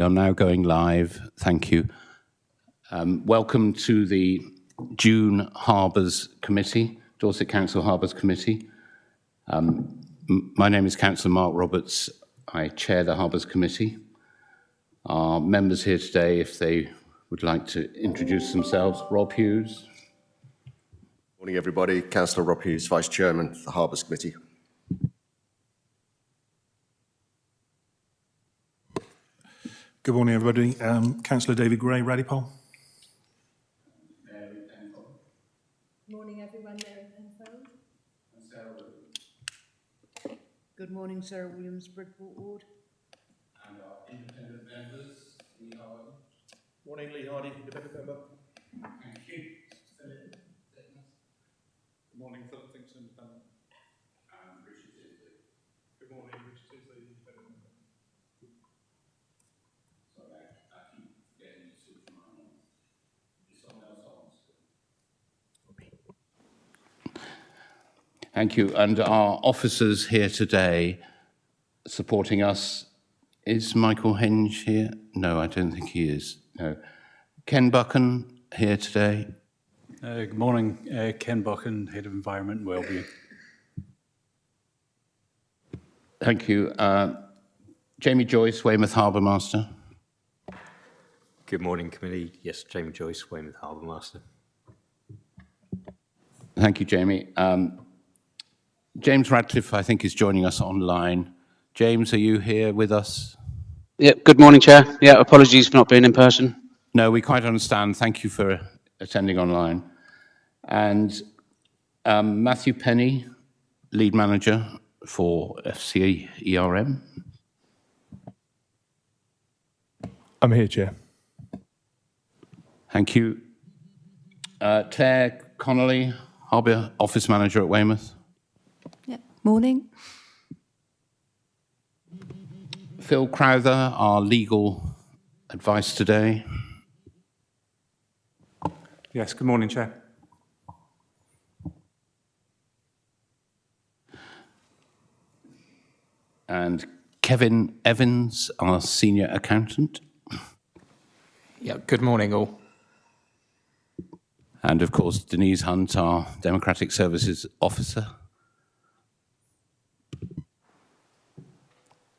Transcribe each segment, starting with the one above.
We are now going live. Thank you. Welcome to the June Harbours Committee, Dorset Council Harbours Committee. My name is Councillor Mark Roberts. I chair the Harbours Committee. Our members here today, if they would like to introduce themselves. Rob Hughes. Morning, everybody. Councillor Rob Hughes, Vice Chairman of the Harbours Committee. Good morning, everybody. Councillor David Gray, Radcliffe. Morning, everyone. Mary Penfold. And Sarah Williams. Good morning, Sarah Williams, Bridport Ward. And our independent members, Lee Hardy. Morning, Lee Hardy, independent member. Thank you. Good morning, Philip Finks, independent. And Richard Tisley. Good morning, Richard Tisley, independent member. Sorry, I keep getting to my name. Is someone else on? Thank you. And our officers here today supporting us. Is Michael Henge here? No, I don't think he is. No. Ken Buchan here today. Good morning, Ken Buchan, Head of Environment and Wellbeing. Thank you. Jamie Joyce, Weymouth Harbour Master. Good morning, committee. Yes, Jamie Joyce, Weymouth Harbour Master. Thank you, Jamie. James Radcliffe, I think, is joining us online. James, are you here with us? Yeah, good morning, Chair. Yeah, apologies for not being in person. No, we quite understand. Thank you for attending online. And Matthew Penny, Lead Manager for FCERM. I'm here, Chair. Thank you. Claire Connolly, Harbour Office Manager at Weymouth. Yeah, morning. Phil Crowther, our legal advice today. Yes, good morning, Chair. And Kevin Evans, our Senior Accountant. Yeah, good morning, all. And of course, Denise Hunt, our Democratic Services Officer.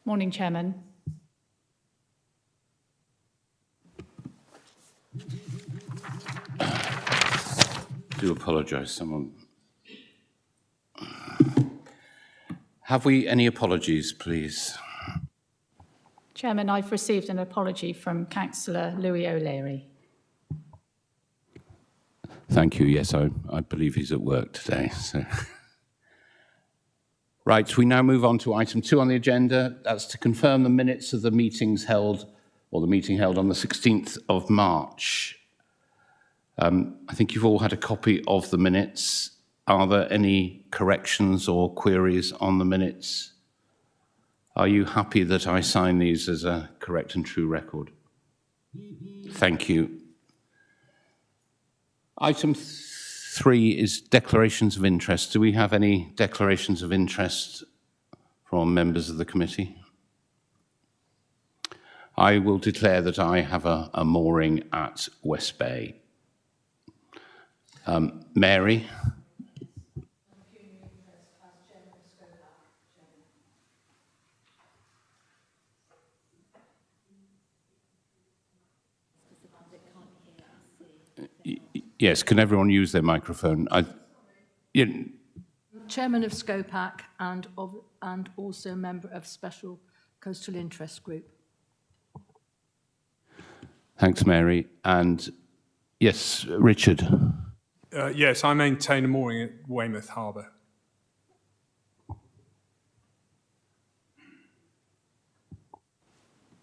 Morning, Chairman. Do apologise, someone. Have we any apologies, please? Chairman, I've received an apology from Councillor Louis O'Leary. Thank you. Yes, I believe he's at work today. So. Right, we now move on to item 2 on the agenda. That's to confirm the minutes of the meetings held, or the meeting held on the 16th of March. I think you've all had a copy of the minutes. Are there any corrections or queries on the minutes? Are you happy that I sign these as a correct and true record? Thank you. Item 3 is declarations of interest. Do we have any declarations of interest from members of the committee? I will declare that I have a mooring at West Bay. Mary? Yes, can everyone use their microphone? Chairman of SCOPAC and also member of Special Coastal Interest Group. Thanks, Mary. And yes, Richard. Yes, I maintain a mooring at Weymouth Harbour.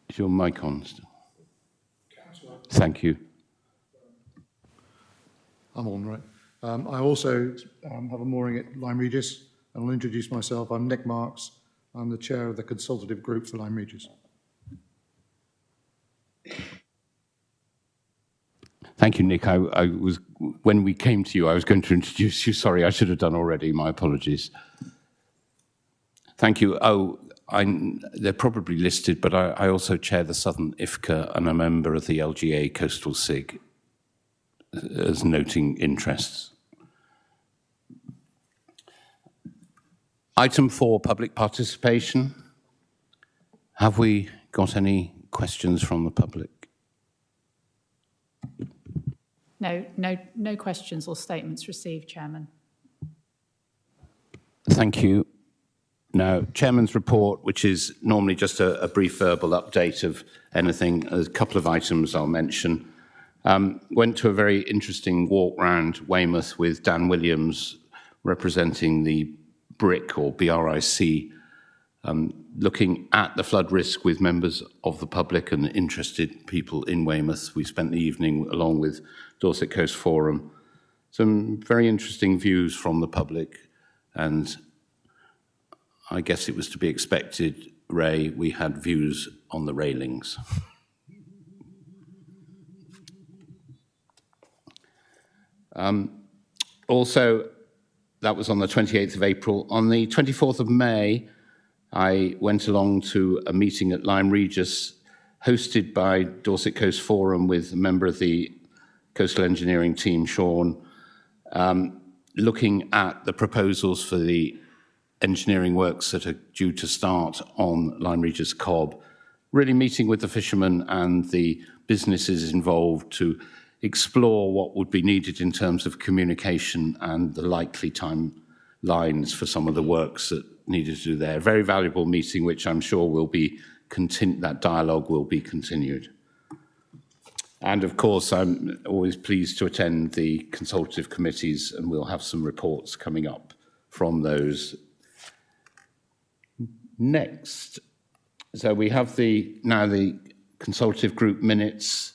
Is your mic on still? Thank you. I'm on, right. I also have a mooring at Lyme Regis, and I'll introduce myself. I'm Nick Marks. I'm the chair of the Consultative Group for Lyme Regis. Thank you, Nick. I was, when we came to you, I was going to introduce you. Sorry, I should have done already. My apologies. Thank you. Oh, they're probably listed, but I also chair the Southern IFCA and a member of the LGA Coastal SIG as noting interests. Item 4, public participation. Have we got any questions from the public? No questions or statements received, Chairman. Thank you. Now, Chairman's report, which is normally just a brief verbal update of anything, a couple of items I'll mention. Went to a very interesting walk round Weymouth with Dan Williams representing the BRIC or BRIC, looking at the flood risk with members of the public and interested people in Weymouth. We spent the evening along with Dorset Coast Forum. Some very interesting views from the public, and I guess it was to be expected, Ray, we had views on the railings. Also, that was on the 28th of April. On the 24th of May, I went along to a meeting at Lyme Regis, hosted by Dorset Coast Forum with a member of the coastal engineering team, Sean, looking at the proposals for the engineering works that are due to start on Lyme Regis Cobb, really meeting with the fishermen and the businesses involved to explore what would be needed in terms of communication and the likely timelines for some of the works that needed to do there. Very valuable meeting, which I'm sure will be that dialogue will be continued. And of course, I'm always pleased to attend the consultative committees, and we'll have some reports coming up from those. Next, so we have now the consultative group minutes,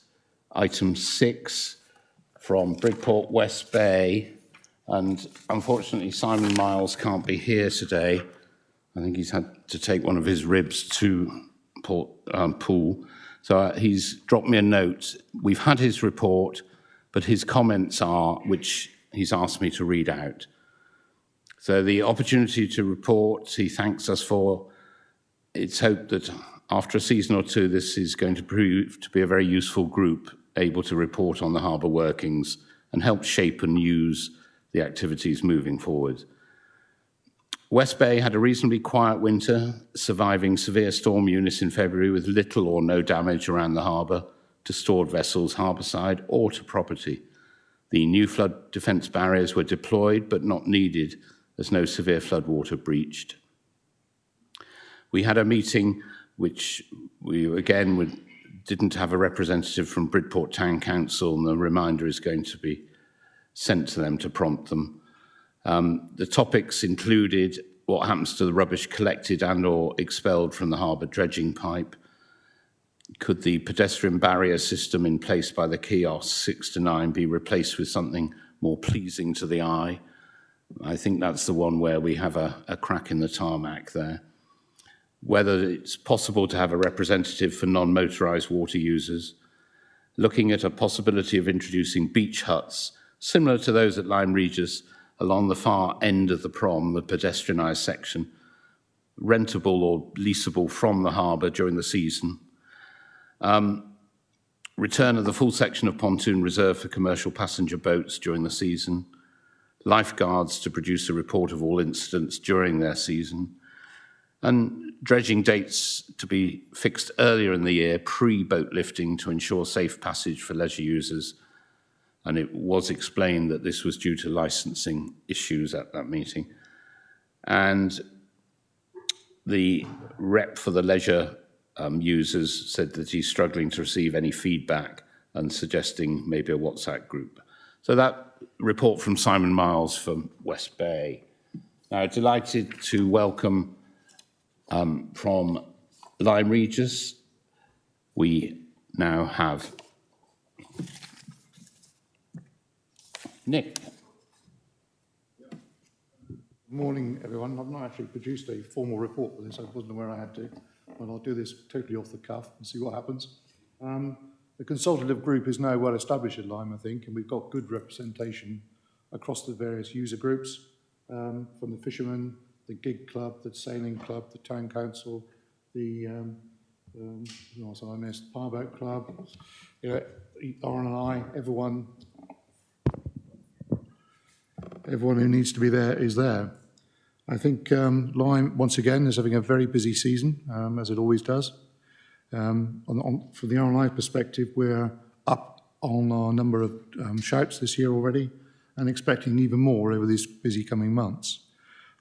item 6 from Bridport West Bay, and unfortunately Simon Miles can't be here today. I think he's had to take one of his ribs to Poole. So he's dropped me a note. We've had his report, but his comments are, which he's asked me to read out. So the opportunity to report, he thanks us for. It's hoped that after a season or two, this is going to prove to be a very useful group, able to report on the harbour workings and help shape and use the activities moving forward. West Bay had a reasonably quiet winter, surviving severe storm units in February with little or no damage around the harbour to stored vessels harbourside or to property. The new flood defence barriers were deployed but not needed as no severe floodwater breached. We had a meeting which we again didn't have a representative from Bridport Town Council, and the reminder is going to be sent to them to prompt them. The topics included what happens to the rubbish collected and or expelled from the harbour dredging pipe. Could the pedestrian barrier system in place by the kiosks 6 to 9 be replaced with something more pleasing to the eye? I think that's the one where we have a crack in the tarmac there. Whether it's possible to have a representative for non-motorised water users, looking at a possibility of introducing beach huts similar to those at Lyme Regis along the far end of the prom, the pedestrianised section, rentable or leasable from the harbour during the season. Return of the full section of pontoon reserved for commercial passenger boats during the season. Lifeguards to produce a report of all incidents during their season. And dredging dates to be fixed earlier in the year, pre-boat lifting, to ensure safe passage for leisure users. And it was explained that this was due to licensing issues at that meeting. And the rep for the leisure users said that he's struggling to receive any feedback and suggesting maybe a WhatsApp group. So that report from Simon Miles from West Bay. Now, delighted to welcome from Lyme Regis, we now have Nick. Good morning, everyone. I've not actually produced a formal report for this. I wasn't aware I had to, but I'll do this totally off the cuff and see what happens. The consultative group is now well established at Lyme, I think, and we've got good representation across the various user groups, from the fishermen the gig club, the sailing club, the town council, the who else I missed, Powerboat Club, R&I, everyone who needs to be there is there. I think Lyme, once again, is having a very busy season, as it always does. From the R&I perspective, we're up on our number of shouts this year already and expecting even more over these busy coming months.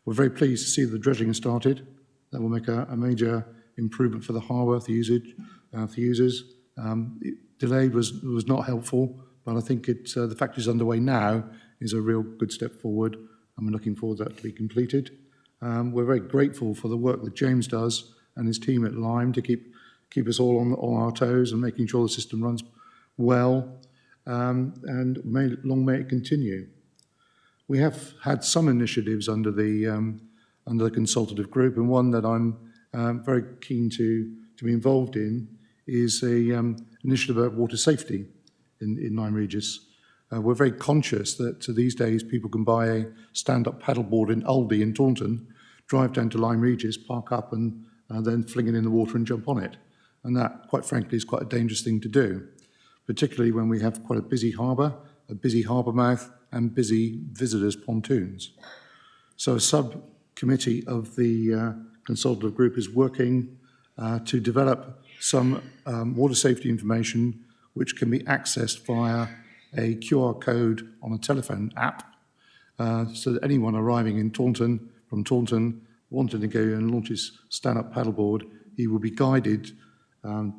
We're very pleased to see the dredging has started. That will make a major improvement for the harbour, for users. Delay was not helpful, but I think the fact it's underway now is a real good step forward, and we're looking forward to that to be completed. We're very grateful for the work that James does and his team at Lyme to keep us all on our toes and making sure the system runs well, and long may it continue. We have had some initiatives under the consultative group, and one that I'm very keen to be involved in is a initiative about water safety in Lyme Regis. We're very conscious that these days people can buy a stand-up paddleboard in Aldi in Taunton, drive down to Lyme Regis, park up and then fling it in the water and jump on it. And that, quite frankly, is quite a dangerous thing to do, particularly when we have quite a busy harbour mouth and busy visitors' pontoons. So a subcommittee of the consultative group is working to develop some water safety information which can be accessed via a QR code on a telephone app, so that anyone arriving in Taunton, from Taunton, wanting to go and launch his stand-up paddleboard, he will be guided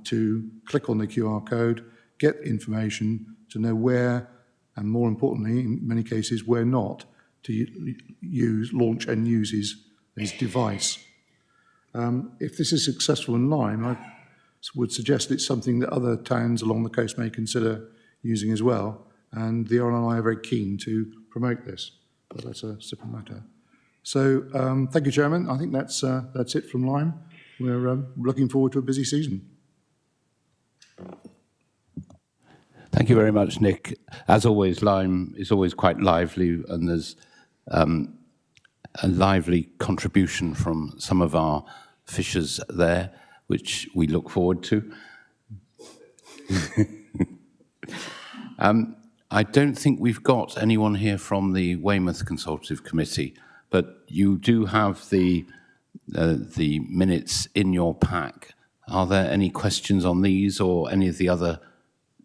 to click on the QR code, get information to know where, and more importantly, in many cases, where not to launch and use his device. If this is successful in Lyme, I would suggest it's something that other towns along the coast may consider using as well, and the R&I are very keen to promote this, but that's a separate matter. So thank you, Chairman. I think that's it from Lyme. We're looking forward to a busy season. Thank you very much, Nick. As always, Lyme is always quite lively, and there's a lively contribution from some of our fishers there, which we look forward to. I don't think we've got anyone here from the Weymouth Consultative Committee, but you do have the minutes in your pack. Are there any questions on these or any of the other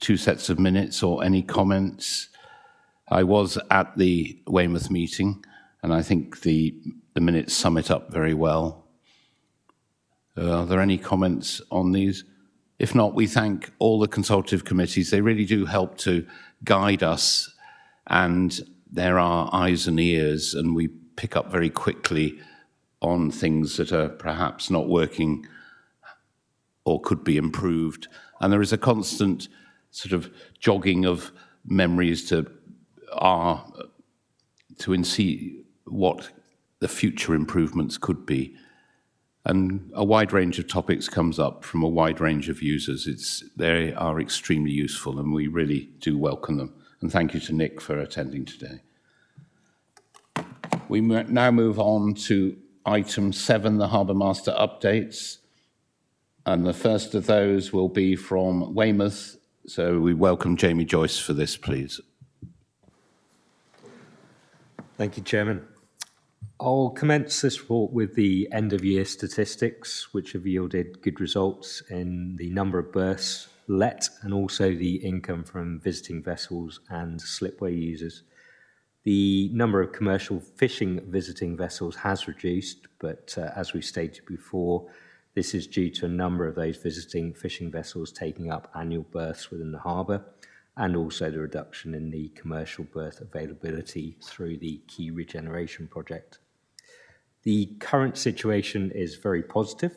two sets of minutes, or any comments? I was at the Weymouth meeting, and I think the minutes sum it up very well. Are there any comments on these? If not, we thank all the consultative committees. They really do help to guide us, and they're our eyes and ears, and we pick up very quickly on things that are perhaps not working or could be improved. And there is a constant sort of jogging of memories to see what the future improvements could be. And a wide range of topics comes up from a wide range of users. They are extremely useful, and we really do welcome them. And thank you to Nick for attending today. We now move on to item 7, the Harbour Master updates. And the first of those will be from Weymouth. So we welcome Jamie Joyce for this, please. Thank you, Chairman. I'll commence this report with the end-of-year statistics, which have yielded good results in the number of berths let and also the income from visiting vessels and slipway users. The number of commercial fishing visiting vessels has reduced, but as we stated before, this is due to a number of those visiting fishing vessels taking up annual berths within the harbour, and also the reduction in the commercial berth availability through the Quay Regeneration project. The current situation is very positive.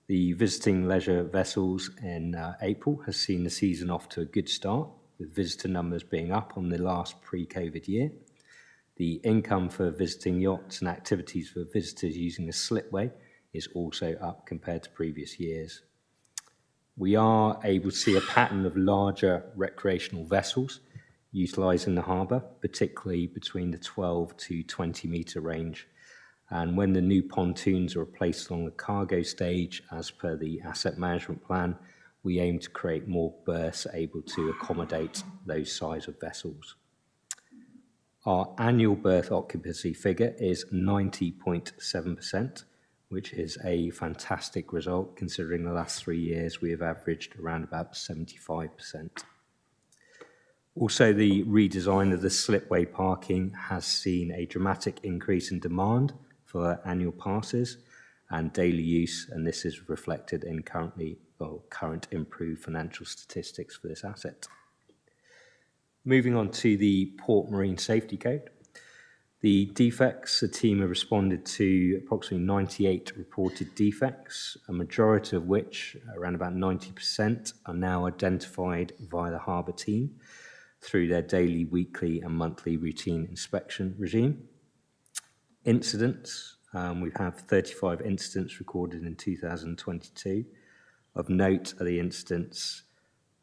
The visiting leisure vessels in April has seen the season off to a good start, with visitor numbers being up on the last pre-COVID year. The income for visiting yachts and activities for visitors using the slipway is also up compared to previous years. We are able to see a pattern of larger recreational vessels utilising the harbour, particularly between the 12 to 20 metre range. And when the new pontoons are replaced along the cargo stage, as per the asset management plan, we aim to create more berths able to accommodate those size of vessels. Our annual berth occupancy figure is 90.7%, which is a fantastic result considering the last 3 years we have averaged around about 75%. Also, the redesign of the slipway parking has seen a dramatic increase in demand for annual passes and daily use, and this is reflected in current improved financial statistics for this asset. Moving on to the Port Marine Safety Code. The defects, the team have responded to approximately 98 reported defects, a majority of which, around about 90%, are now identified via the Harbour team through their daily, weekly and monthly routine inspection regime. Incidents, we have 35 incidents recorded in 2022. Of note are the incidents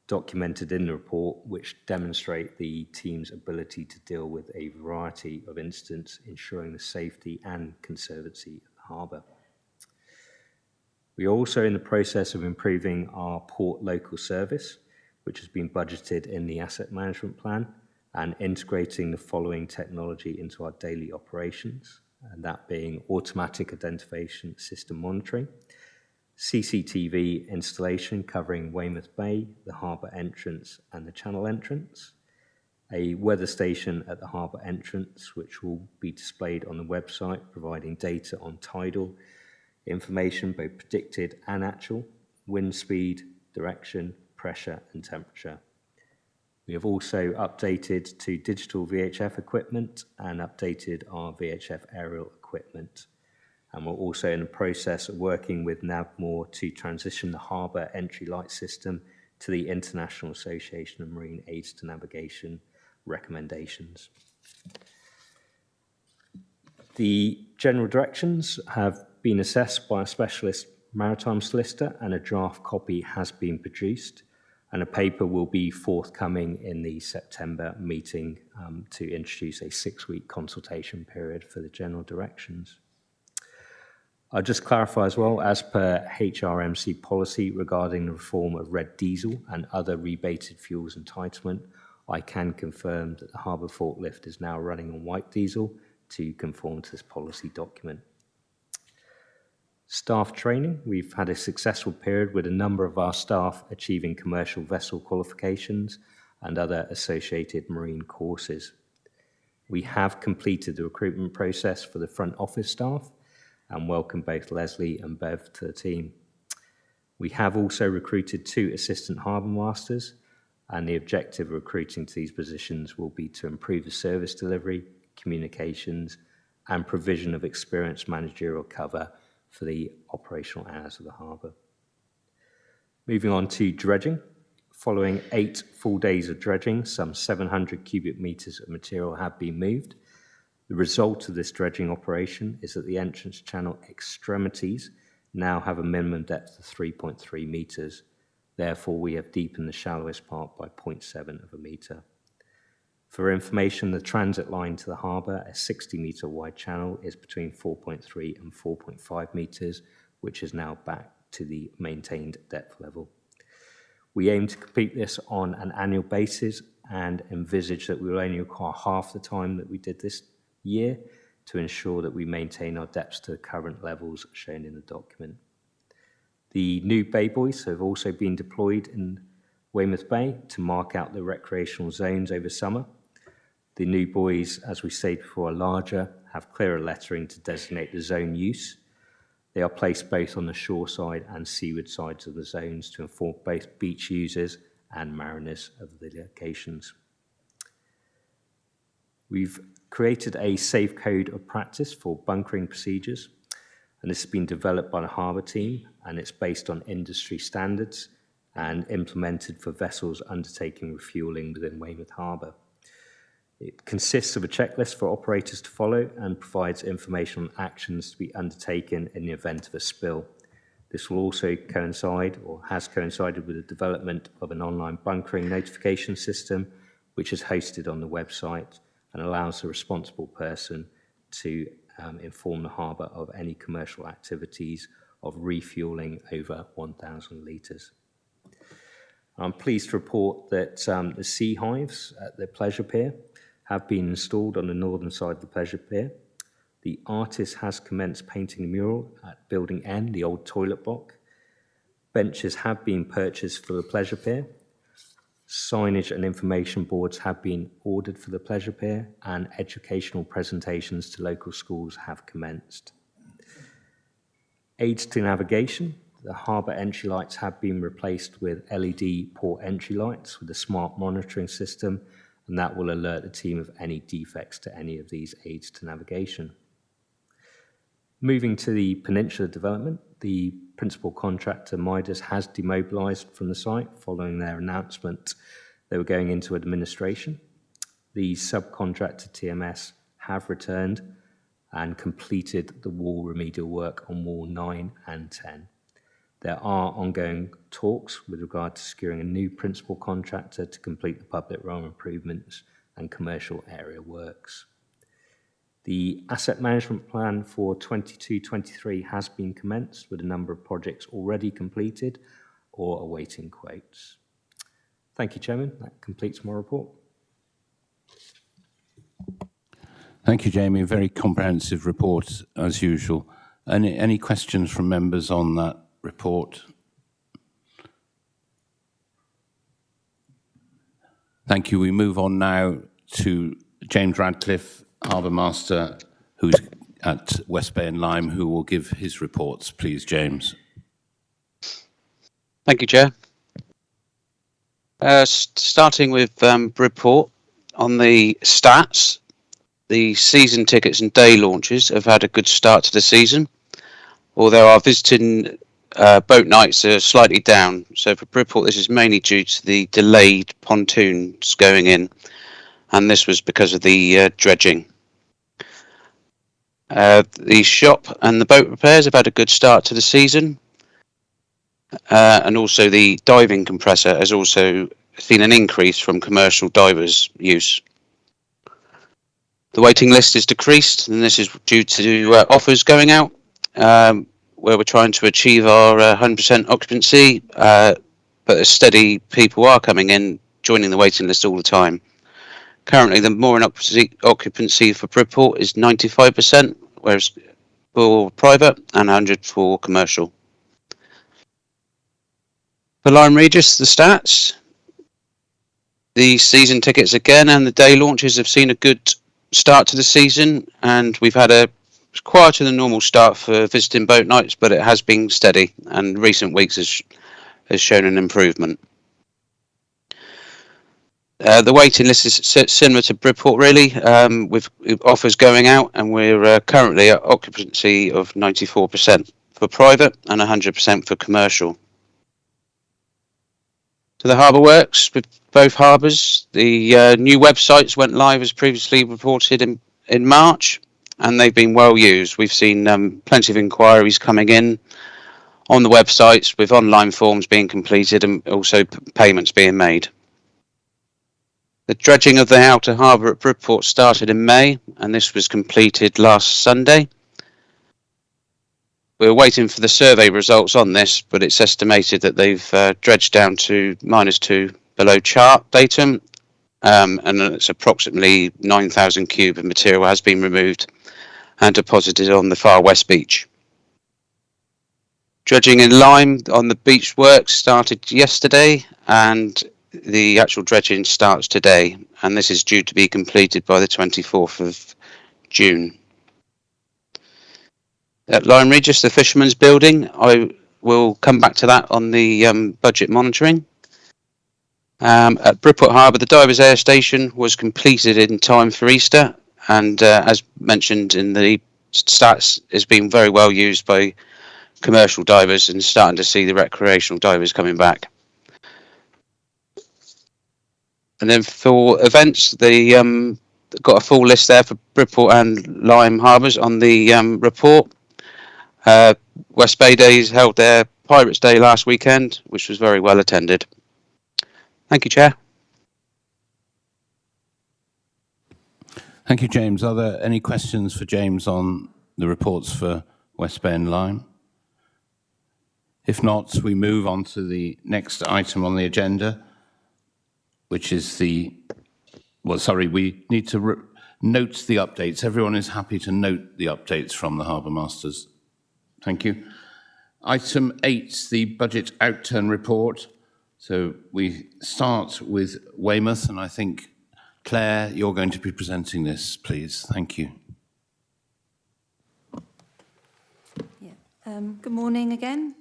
documented in the report, which demonstrate the team's ability to deal with a variety of incidents, ensuring the safety and conservancy of the harbour. We are also in the process of improving our port local service, which has been budgeted in the asset management plan, and integrating the following technology into our daily operations, and that being automatic identification system monitoring, CCTV installation covering Weymouth Bay, the harbour entrance and the channel entrance, a weather station at the harbour entrance which will be displayed on the website providing data on tidal information, both predicted and actual, wind speed, direction, pressure and temperature. We have also updated to digital VHF equipment and updated our VHF aerial equipment. And we're also in the process of working with Navmore to transition the harbour entry light system to the International Association of Marine Aids to Navigation recommendations. The general directions have been assessed by a specialist maritime solicitor and a draft copy has been produced, and a paper will be forthcoming in the September meeting to introduce a 6-week consultation period for the general directions. I'll just clarify as well, as per HRMC policy regarding the reform of red diesel and other rebated fuels entitlement, I can confirm that the Harbour forklift is now running on white diesel to conform to this policy document. Staff training, we've had a successful period with a number of our staff achieving commercial vessel qualifications and other associated marine courses. We have completed the recruitment process for the front office staff and welcome both Leslie and Bev to the team. We have also recruited 2 assistant harbour masters, and the objective of recruiting to these positions will be to improve the service delivery, communications, and provision of experienced managerial cover for the operational hours of the harbour. Moving on to dredging. Following 8 full days of dredging, some 700 cubic metres of material have been moved. The result of this dredging operation is that the entrance channel extremities now have a minimum depth of 3.3 metres. Therefore, we have deepened the shallowest part by 0.7 of a metre. For information, the transit line to the harbour, a 60-metre wide channel, is between 4.3 and 4.5 metres, which is now back to the maintained depth level. We aim to complete this on an annual basis and envisage that we will only require half the time that we did this year to ensure that we maintain our depths to the current levels shown in the document. The new bay buoys have also been deployed in Weymouth Bay to mark out the recreational zones over summer. The new buoys, as we stated before, are larger, have clearer lettering to designate the zone use. They are placed both on the shore side and seaward sides of the zones to inform both beach users and mariners of the locations. We've created a safe code of practice for bunkering procedures, and this has been developed by the Harbour team, and it's based on industry standards and implemented for vessels undertaking refuelling within Weymouth Harbour. It consists of a checklist for operators to follow and provides information on actions to be undertaken in the event of a spill. This will also coincide, or has coincided, with the development of an online bunkering notification system, which is hosted on the website and allows the responsible person to inform the harbour of any commercial activities of refuelling over 1,000 litres. I'm pleased to report that the sea hives at the pleasure pier have been installed on the northern side of the pleasure pier. The artist has commenced painting a mural at Building N, the old toilet block. Benches have been purchased for the pleasure pier. Signage and information boards have been ordered for the pleasure pier, and educational presentations to local schools have commenced. Aids to navigation. The harbour entry lights have been replaced with LED port entry lights with a smart monitoring system, and that will alert the team of any defects to any of these aids to navigation. Moving to the Peninsula development, the principal contractor, Midas, has demobilised from the site following their announcement they were going into administration. The subcontractor, TMS, have returned and completed the wall remedial work on wall 9 and 10. There are ongoing talks with regard to securing a new principal contractor to complete the public realm improvements and commercial area works. The asset management plan for 22-23 has been commenced with a number of projects already completed or awaiting quotes. Thank you, Chairman. That completes my report. Thank you, Jamie. A very comprehensive report, as usual. Any questions from members on that report? Thank you. We move on now to James Radcliffe, Harbour Master, who's at West Bay and Lyme, who will give his reports. Please, James. Thank you, Chair. Starting with Bridport, on the stats, the season tickets and day launches have had a good start to the season, although our visiting boat nights are slightly down. So for Bridport, this is mainly due to the delayed pontoons going in, and this was because of the dredging. The shop and the boat repairs have had a good start to the season, and also the diving compressor has also seen an increase from commercial divers' use. The waiting list is decreased, and this is due to offers going out, where we're trying to achieve our 100% occupancy, but a steady people are coming in, joining the waiting list all the time. Currently, the mooring occupancy for Bridport is 95%, whereas for private and 100 for commercial. For Lyme Regis, the stats, the season tickets again and the day launches have seen a good start to the season, and we've had a quieter than normal start for visiting boat nights, but it has been steady, and recent weeks has shown an improvement. The waiting list is similar to Bridport, really, with offers going out, and we're currently at occupancy of 94% for private and 100% for commercial. To the Harbour Works, with both harbours, the new websites went live as previously reported in March, and they've been well used. We've seen plenty of inquiries coming in on the websites, with online forms being completed and also payments being made. The dredging of the outer harbour at Bridport started in May, and this was completed last Sunday. We're waiting for the survey results on this, but it's estimated that they've dredged down to -2 below chart datum, and it's approximately 9,000 cube of material has been removed and deposited on the far west beach. Dredging in Lyme on the beach works started yesterday, and the actual dredging starts today, and this is due to be completed by the 24th of June. At Lyme Regis, the Fisherman's Building, I will come back to that on the budget monitoring. At Bridport Harbour, the Divers Air Station was completed in time for Easter, and as mentioned in the stats, has been very well used by commercial divers, and starting to see the recreational divers coming back. And then for events, they got a full list there for Bridport and Lyme Harbours on the report. West Bay Days held their Pirates Day last weekend, which was very well attended. Thank you, Chair. Thank you, James. Are there any questions for James on the reports for West Bay and Lyme? If not, we move on to the next item on the agenda, which is we need to note the updates. Everyone is happy to note the updates from the Harbour Masters. Thank you. Item 8, the budget outturn report. So we start with Weymouth, and I think, Claire, you're going to be presenting this, please. Thank you. Good morning again.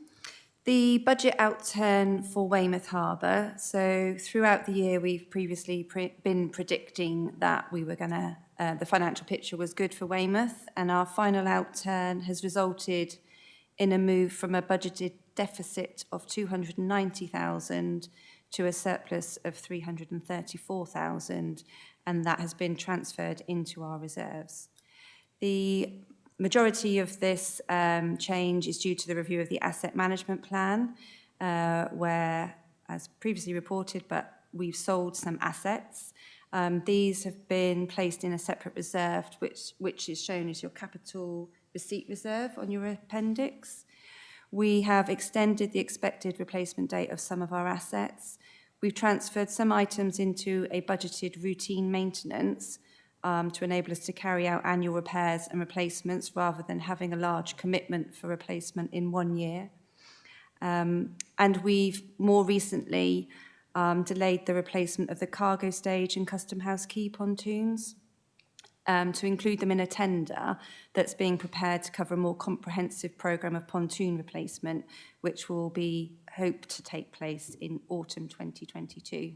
The budget outturn for Weymouth Harbour. So throughout the year, we've previously been predicting that we were going to, the financial picture was good for Weymouth, and our final outturn has resulted in a move from a budgeted deficit of 290,000 to a surplus of 334,000, and that has been transferred into our reserves. The majority of this change is due to the review of the asset management plan, where, as previously reported, but we've sold some assets. These have been placed in a separate reserve, which is shown as your capital receipt reserve on your appendix. We have extended the expected replacement date of some of our assets. We've transferred some items into a budgeted routine maintenance to enable us to carry out annual repairs and replacements rather than having a large commitment for replacement in 1 year. And we've more recently delayed the replacement of the cargo stage and Custom House Quay pontoons to include them in a tender that's being prepared to cover a more comprehensive programme of pontoon replacement, which will be hoped to take place in autumn 2022.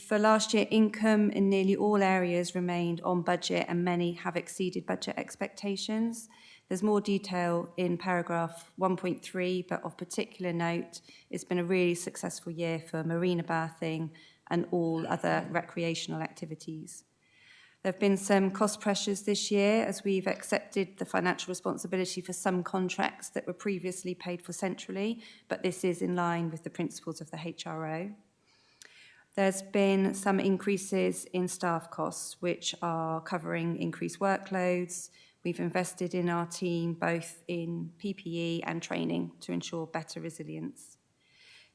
For last year, income in nearly all areas remained on budget, and many have exceeded budget expectations. There's more detail in paragraph 1.3, but of particular note, it's been a really successful year for marina bathing and all other recreational activities. There have been some cost pressures this year as we've accepted the financial responsibility for some contracts that were previously paid for centrally, but this is in line with the principles of the HRO. There's been some increases in staff costs, which are covering increased workloads. We've invested in our team, both in PPE and training, to ensure better resilience.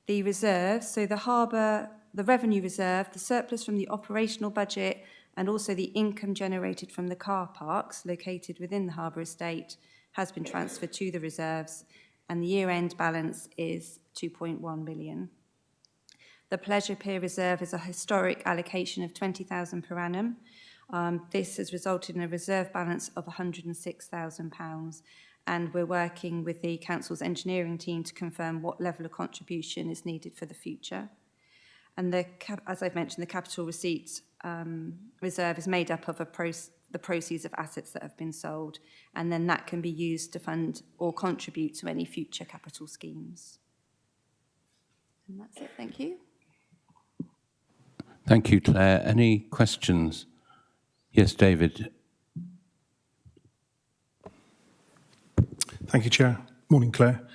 The reserves, so the harbour, the revenue reserve, the surplus from the operational budget, and also the income generated from the car parks located within the harbour estate has been transferred to the reserves, and the year-end balance is 2.1 million. The Pleasure Pier Reserve is a historic allocation of 20,000 per annum. This has resulted in a reserve balance of £106,000, and we're working with the Council's engineering team to confirm what level of contribution is needed for the future. And as I've mentioned, the capital receipts reserve is made up of the proceeds of assets that have been sold, and then that can be used to fund or contribute to any future capital schemes. And that's it, thank you. Thank you, Claire. Any questions? Yes, David. Thank you, Chair. Morning, Claire.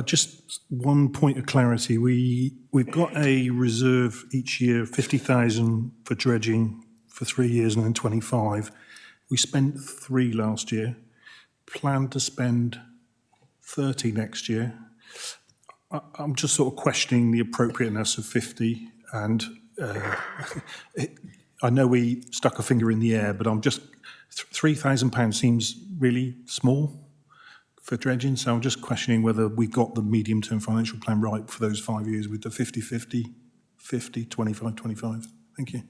Just one point of clarity. We've got a reserve each year, 50,000 for dredging for 3 years and then 25. We spent 3 last year. Plan to spend 30 next year. I'm just sort of questioning the appropriateness of 50, and I know we stuck a finger in the air, but I'm just £3,000 seems really small for dredging, so I'm just questioning whether we got the medium-term financial plan right for those 5 years with the 50-50, 50, 25, 25. Thank you.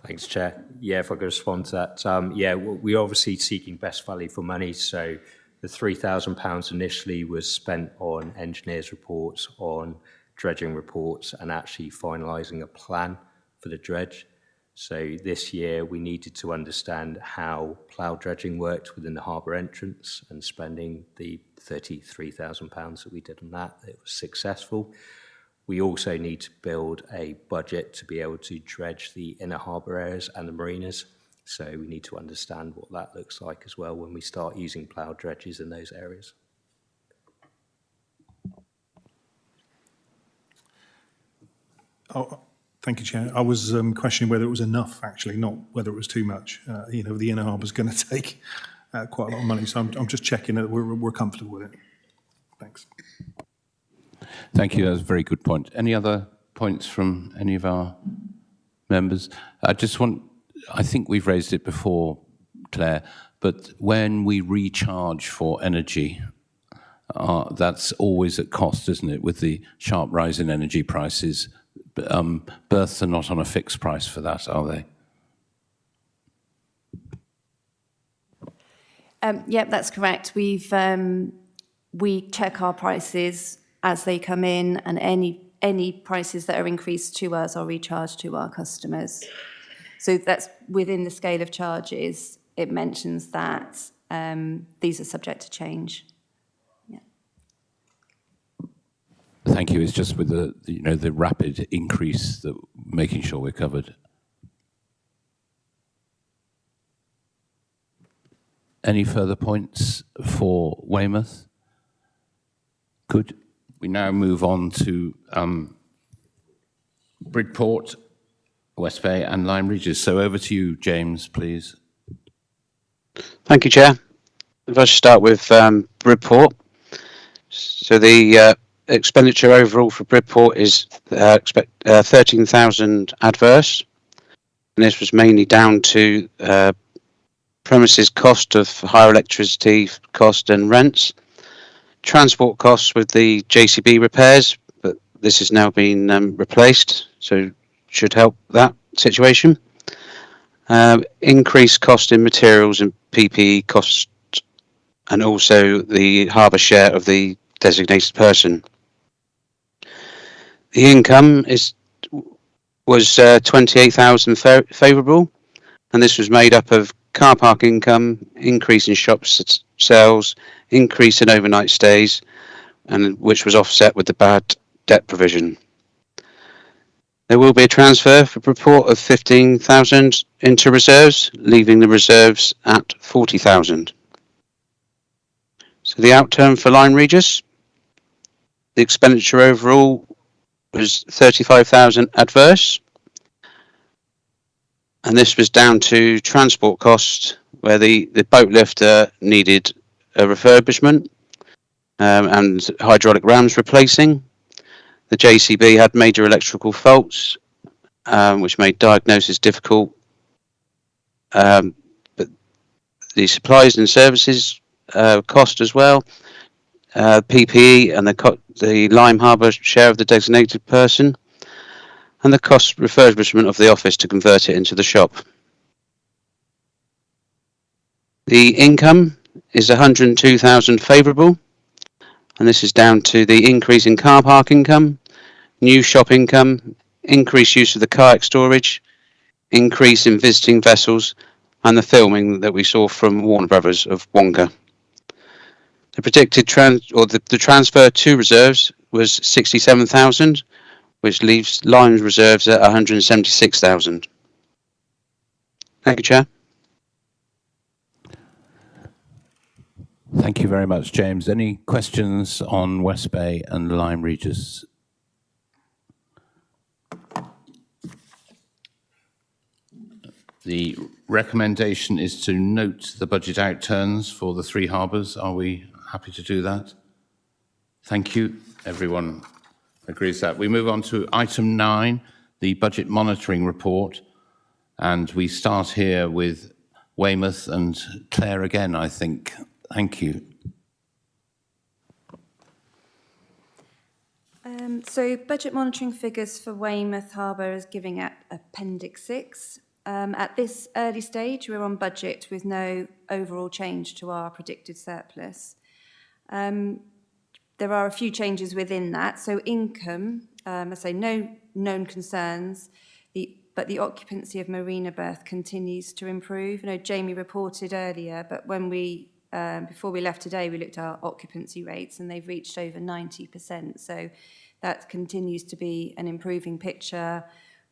Thanks, Chair. Yeah, if I could respond to that. Yeah, we're obviously seeking best value for money, so the £3,000 initially was spent on engineers' reports, on dredging reports, and actually finalising a plan for the dredge. So this year we needed to understand how plough dredging worked within the harbour entrance, and spending the £33,000 that we did on that, it was successful. We also need to build a budget to be able to dredge the inner harbour areas and the marinas. So we need to understand what that looks like as well when we start using plough dredges in those areas. Thank you, Chair. I was questioning whether it was enough, actually, not whether it was too much. The Inner Harbour's going to take quite a lot of money, so I'm just checking that we're comfortable with it. Thanks. Thank you. That's a very good point. Any other points from any of our members? I think we've raised it before, Claire, but when we recharge for energy, that's always at cost, isn't it, with the sharp rise in energy prices? Berths are not on a fixed price for that, are they? Yep, that's correct. We check our prices as they come in, and any prices that are increased to us are recharged to our customers. So that's within the scale of charges. It mentions that these are subject to change. Thank you. It's just with the rapid increase that making sure we're covered. Any further points for Weymouth? Good. We now move on to Bridport, West Bay and Lyme Regis. So over to you, James, please. Thank you, Chair. If I should start with Bridport. So the expenditure overall for Bridport is 13,000 adverse, and this was mainly down to premises cost of higher electricity cost and rents, transport costs with the JCB repairs, but this has now been replaced, so should help that situation. Increased cost in materials and PPE costs, and also the Harbour share of the designated person. The income was 28,000 favourable, and this was made up of car park income, increase in shop sales, increase in overnight stays, and which was offset with the bad debt provision. There will be a transfer for Bridport of 15,000 into reserves, leaving the reserves at 40,000. So the outturn for Lyme Regis, the expenditure overall was 35,000 adverse, and this was down to transport costs, where the boat lifter needed a refurbishment and hydraulic rams replacing. The JCB had major electrical faults, which made diagnosis difficult. But the supplies and services cost as well, PPE and the Lyme Harbour share of the designated person, and the cost refurbishment of the office to convert it into the shop. The income is 102,000 favourable, and this is down to the increase in car park income, new shop income, increased use of the kayak storage, increase in visiting vessels, and the filming that we saw from Warner Brothers of Wonka. The predicted the transfer to reserves was 67,000, which leaves Lyme's reserves at 176,000. Thank you, Chair. Thank you very much, James. Any questions on West Bay and Lyme Regis? The recommendation is to note the budget outturns for the three harbours. Are we happy to do that? Thank you. Everyone agrees that. We move on to item 9, the budget monitoring report. And we start here with Weymouth and Claire again, I think. Thank you. So budget monitoring figures for Weymouth Harbour is giving at Appendix 6. At this early stage, we're on budget with no overall change to our predicted surplus. There are a few changes within that. So income, I say no known concerns, but the occupancy of marina berth continues to improve. Jamie reported earlier, but when before we left today, we looked at our occupancy rates and they've reached over 90%. So that continues to be an improving picture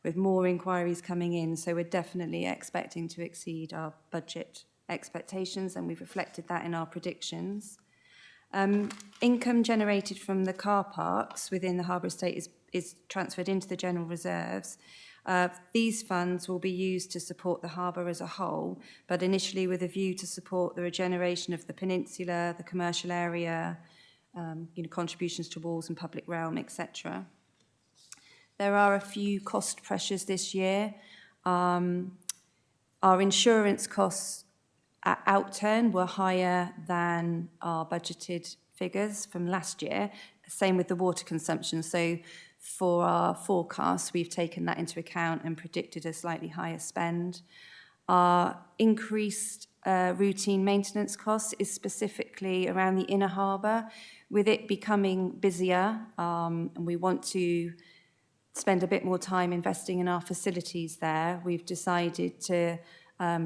with more inquiries coming in. So we're definitely expecting to exceed our budget expectations, and we've reflected that in our predictions. Income generated from the car parks within the Harbour estate is transferred into the general reserves. These funds will be used to support the harbour as a whole, but initially with a view to support the regeneration of the peninsula, the commercial area, contributions to walls and public realm, etc. There are a few cost pressures this year. Our insurance costs at outturn were higher than our budgeted figures from last year. Same with the water consumption. So for our forecasts, we've taken that into account and predicted a slightly higher spend. Our increased routine maintenance costs is specifically around the inner harbour. With it becoming busier, and we want to spend a bit more time investing in our facilities there, we've decided to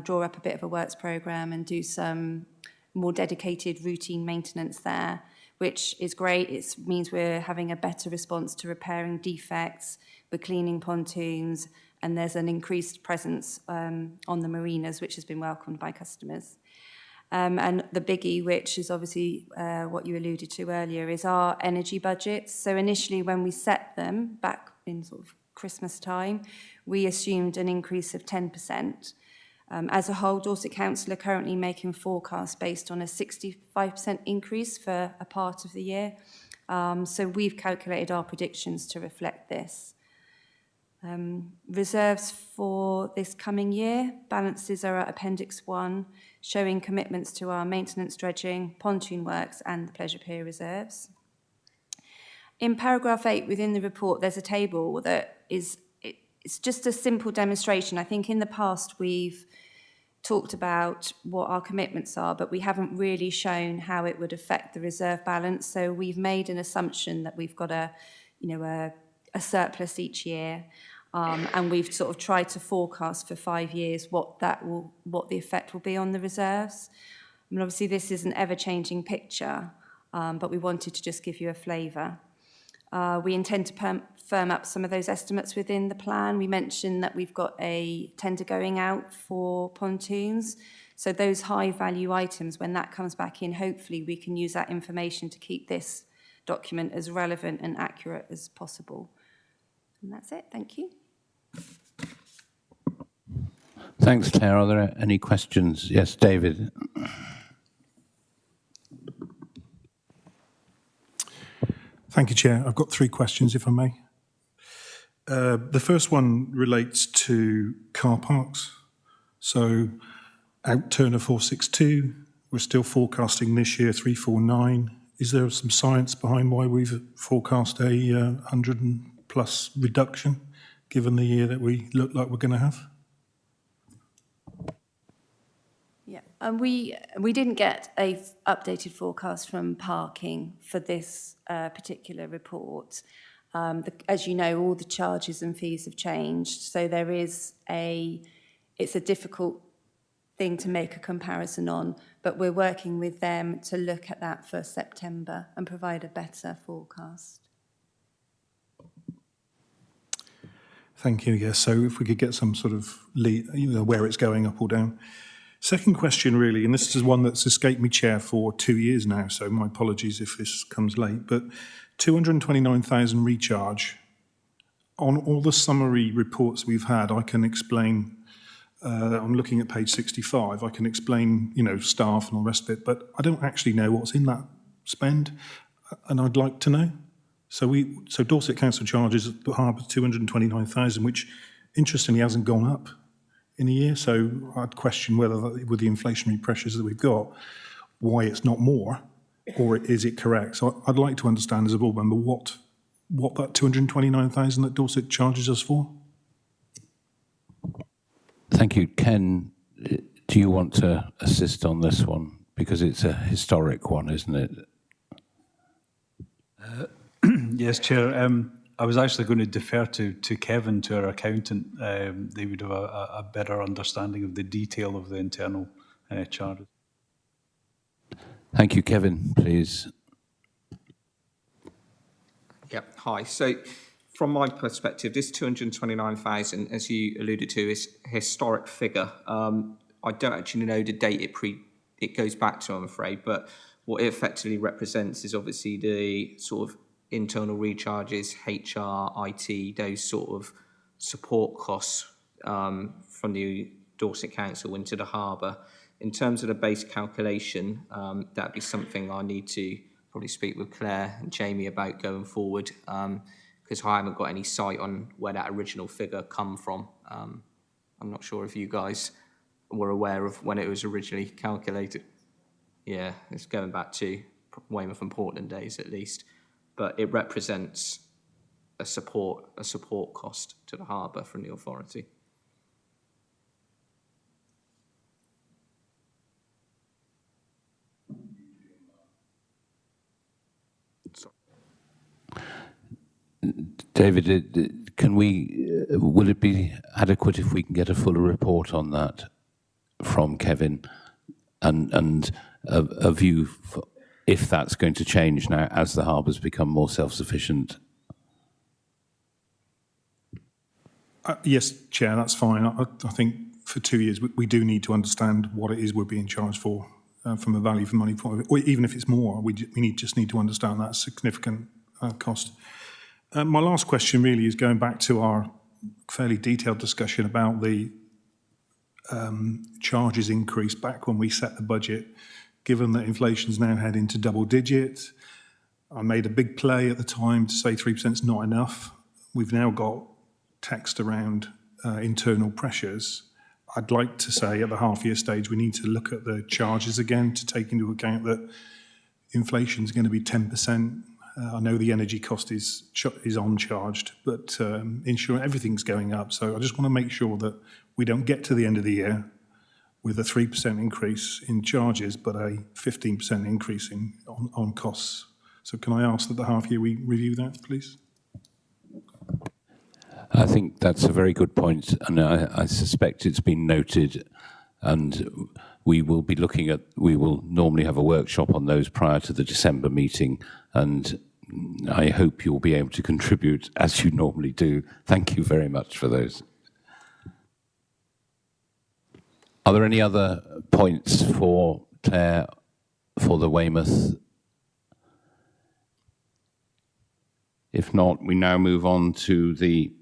draw up a bit of a works programme and do some more dedicated routine maintenance there, which is great. It means we're having a better response to repairing defects, we're cleaning pontoons, and there's an increased presence on the marinas, which has been welcomed by customers. And the biggie, which is obviously what you alluded to earlier, is our energy budgets. So initially when we set them back in sort of Christmas time, we assumed an increase of 10%. As a whole, Dorset Council are currently making forecasts based on a 65% increase for a part of the year. So we've calculated our predictions to reflect this. Reserves for this coming year, balances are at Appendix 1, showing commitments to our maintenance, dredging, pontoon works and the pleasure pier reserves. In paragraph 8 within the report, there's a table that it's just a simple demonstration. I think in the past we've talked about what our commitments are, but we haven't really shown how it would affect the reserve balance. So we've made an assumption that we've got a surplus each year, and we've sort of tried to forecast for 5 years what the effect will be on the reserves. I mean, obviously this is an ever-changing picture, but we wanted to just give you a flavour. We intend to firm up some of those estimates within the plan. We mentioned that we've got a tender going out for pontoons. So those high value items, when that comes back in, hopefully we can use that information to keep this document as relevant and accurate as possible. And that's it. Thank you. Thanks, Claire. Are there any questions? Yes, David. Thank you, Chair. I've got 3 questions, if I may. The first one relates to car parks. So, outturn of 462, we're still forecasting this year 349. Is there some science behind why we've forecast a 100+ reduction, given the year that we look like we're going to have? Yeah, and we didn't get a updated forecast from parking for this particular report. As you know, all the charges and fees have changed, so it's a difficult thing to make a comparison on, but we're working with them to look at that for September and provide a better forecast. Thank you. Yes. So if we could get some sort of lead, where it's going up or down. Second question, really, and this is one that's escaped me, Chair, for 2 years now, so my apologies if this comes late, but 229,000 recharge. On all the summary reports we've had, I can explain, I'm looking at page 65, I can explain, staff and all the rest of it, but I don't actually know what's in that spend, and I'd like to know. So Dorset Council charges the Harbour 229,000, which interestingly hasn't gone up in a year. So I'd question whether, with the inflationary pressures that we've got, why it's not more, or is it correct? So I'd like to understand as a board member what that 229,000 that Dorset charges us for. Thank you. Ken, do you want to assist on this one? Because it's a historic one, isn't it? Yes, Chair. I was actually going to defer to Kevin, to our accountant. They would have a better understanding of the detail of the internal charges. Thank you. Kevin, please. Yep. Hi. So from my perspective, this 229,000, as you alluded to, is a historic figure. I don't actually know the date it goes back to, I'm afraid, but what it effectively represents is obviously the sort of internal recharges, HR, IT, those sort of support costs from the Dorset Council into the Harbour. In terms of the base calculation, that'd be something I need to probably speak with Claire and Jamie about going forward, because I haven't got any sight on where that original figure come from. I'm not sure if you guys were aware of when it was originally calculated. Yeah, it's going back to Weymouth and Portland days at least, but it represents a support cost to the Harbour from the authority. David, will it be adequate if we can get a fuller report on that from Kevin and a view if that's going to change now as the harbours become more self-sufficient? Yes, Chair, that's fine. I think for 2 years we do need to understand what it is we're being charged for from a value for money point of view, or even if it's more, we just need to understand that significant cost. My last question really is going back to our fairly detailed discussion about the charges increase back when we set the budget, given that inflation's now heading to double digit. I made a big play at the time to say 3% is not enough. We've now got text around internal pressures. I'd like to say at the half-year stage we need to look at the charges again to take into account that inflation is going to be 10%. I know the energy cost is uncharged, but insurance, everything's going up. So I just want to make sure that we don't get to the end of the year with a 3% increase in charges, but a 15% increase on costs. So can I ask that the half year we review that, please? I think that's a very good point, and I suspect it's been noted, and we will normally have a workshop on those prior to the December meeting, and I hope you'll be able to contribute as you normally do. Thank you very much for those. Are there any other points for Claire for the Weymouth? If not, we now move on to the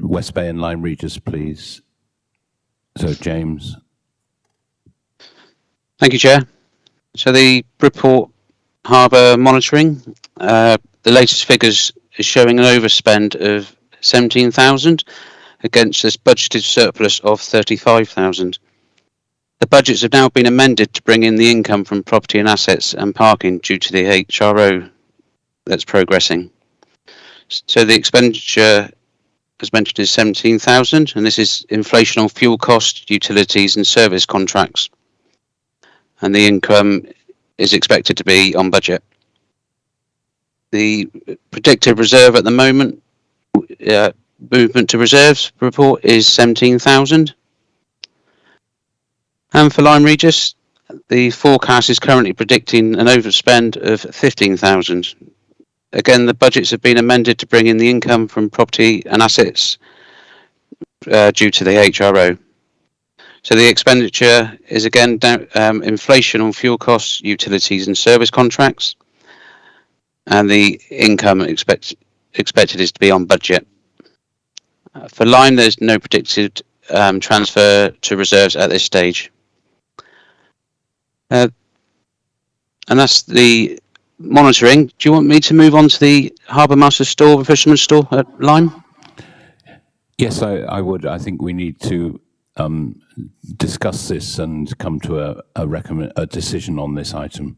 West Bay and Lyme Regis, please. So, James. Thank you, Chair. So the Bridport Harbour monitoring, the latest figures is showing an overspend of 17,000 against this budgeted surplus of 35,000. The budgets have now been amended to bring in the income from property and assets and parking due to the HRO that's progressing. So the expenditure, as mentioned, is 17,000, and this is inflation on fuel costs, utilities and service contracts. And the income is expected to be on budget. The predicted reserve at the moment, movement to reserves report is 17,000. And for Lyme Regis, the forecast is currently predicting an overspend of 15,000. Again, the budgets have been amended to bring in the income from property and assets due to the HRO. So the expenditure is again inflation on fuel costs, utilities and service contracts, and the income expected is to be on budget. For Lyme, there's no predicted transfer to reserves at this stage. And that's the monitoring. Do you want me to move on to the Harbour Master Store and Fisherman's Store at Lyme? Yes, I would. I think we need to discuss this and come to a decision on this item.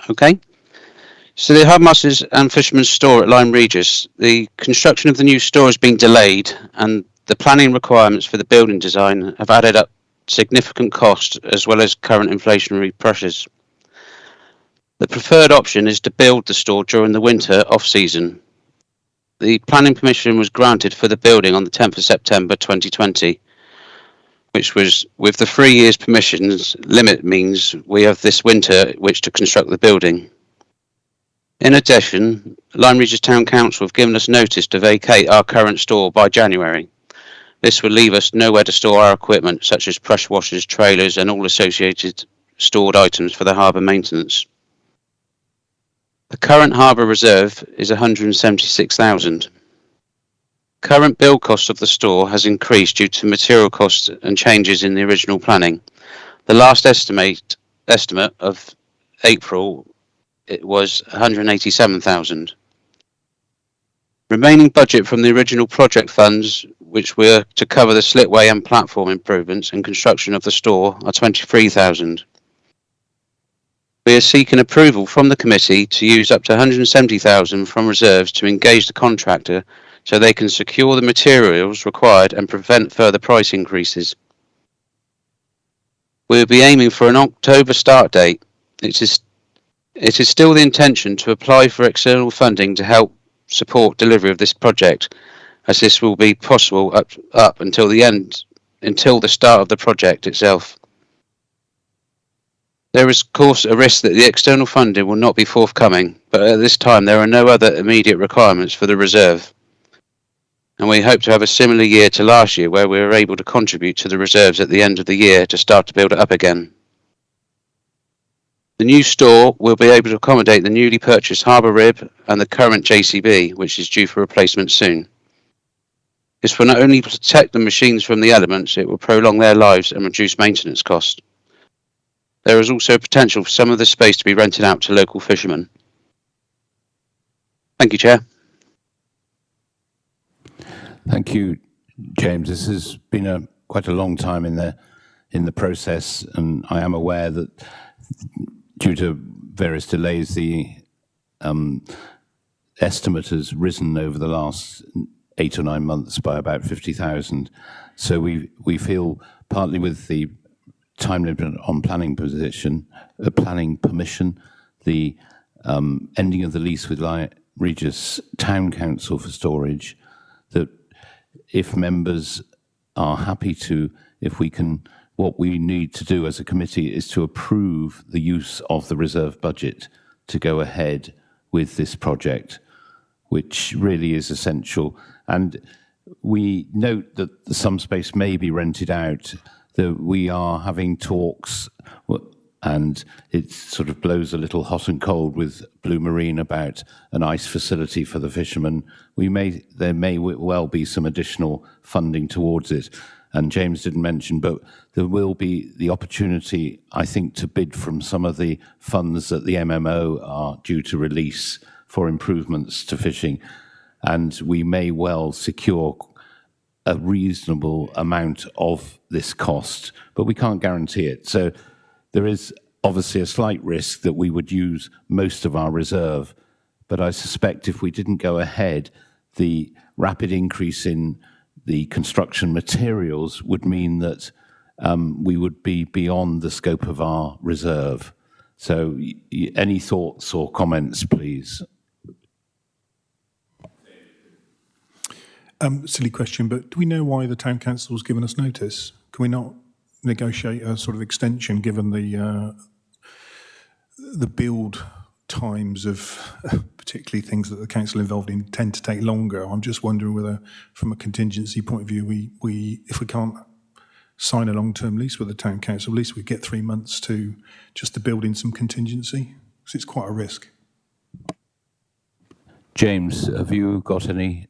Okay. So the Harbour Masters and Fisherman's Store at Lyme Regis, the construction of the new store has been delayed, and the planning requirements for the building design have added up significant cost as well as current inflationary pressures. The preferred option is to build the store during the winter off-season. The planning permission was granted for the building on the 10th of September 2020, which was, with the 3 years permissions limit, means we have this winter which to construct the building. In addition, Lyme Regis Town Council have given us notice to vacate our current store by January. This will leave us nowhere to store our equipment, such as pressure washers, trailers and all associated stored items for the harbour maintenance. The current harbour reserve is 176,000. Current build cost of the store has increased due to material costs and changes in the original planning. The last estimate of April, it was 187,000. Remaining budget from the original project funds, which were to cover the slipway and platform improvements and construction of the store, are 23,000. We are seeking approval from the committee to use up to 170,000 from reserves to engage the contractor so they can secure the materials required and prevent further price increases. We will be aiming for an October start date. It is still the intention to apply for external funding to help support delivery of this project, as this will be possible up until the start of the project itself. There is, of course, a risk that the external funding will not be forthcoming, but at this time there are no other immediate requirements for the reserve. And we hope to have a similar year to last year, where we were able to contribute to the reserves at the end of the year to start to build it up again. The new store will be able to accommodate the newly purchased harbour rib and the current JCB, which is due for replacement soon. This will not only protect the machines from the elements, it will prolong their lives and reduce maintenance costs. There is also potential for some of the space to be rented out to local fishermen. Thank you, Chair. Thank you, James. This has been quite a long time in the process, and I am aware that due to various delays, the estimate has risen over the last 8 or 9 months by about 50,000. So we feel, partly with the time limit on planning permission, the ending of the lease with Regis Town Council for storage, that if members are happy to, what we need to do as a committee is to approve the use of the reserve budget to go ahead with this project, which really is essential. And we note that some space may be rented out, that we are having talks, and it sort of blows a little hot and cold with Blue Marine about an ice facility for the fishermen. There may well be some additional funding towards it. And James didn't mention, but there will be the opportunity, I think, to bid from some of the funds that the MMO are due to release for improvements to fishing. And we may well secure a reasonable amount of this cost, but we can't guarantee it. So there is obviously a slight risk that we would use most of our reserve, but I suspect if we didn't go ahead, the rapid increase in the construction materials would mean that we would be beyond the scope of our reserve. So any thoughts or comments, please? Silly question, but do we know why the town council has given us notice? Can we not negotiate a sort of extension, given the build times of particularly things that the council involved in tend to take longer? I'm just wondering whether, from a contingency point of view, if we can't sign a long-term lease with the town council, at least we get 3 months to build in some contingency, because it's quite a risk. James, have you got any?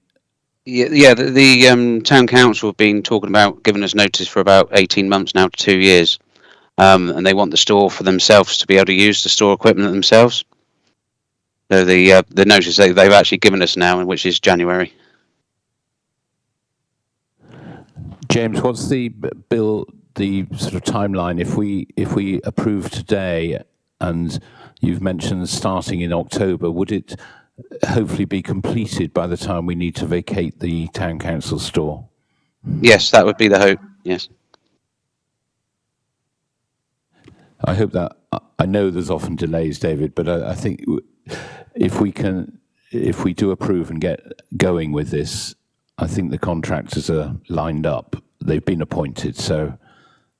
Yeah, the town council have been talking about giving us notice for about 18 months now to 2 years. And they want the store for themselves to be able to use the store equipment themselves. So the notice they've actually given us now, which is January. James, what's the sort of timeline if we approve today, and you've mentioned starting in October, would it hopefully be completed by the time we need to vacate the town council store? Yes, that would be the hope, yes. I hope that, I know there's often delays, David, but I think if we do approve and get going with this, I think the contractors are lined up. They've been appointed, so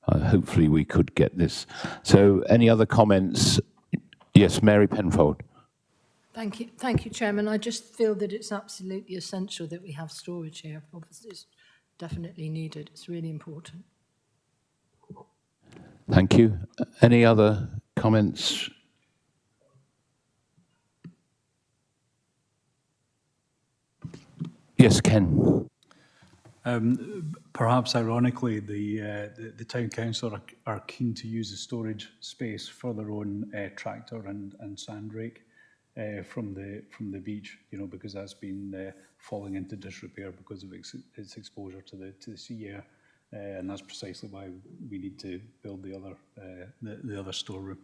hopefully we could get this. So any other comments? Yes, Mary Penfold. Thank you, Chairman. I just feel that it's absolutely essential that we have storage here. Obviously, it's definitely needed. It's really important. Thank you. Any other comments? Yes, Ken. Perhaps ironically, the town council are keen to use the storage space for their own tractor and sand rake from the beach, you know, because that's been falling into disrepair because of its exposure to the sea air, and that's precisely why we need to build the other storeroom.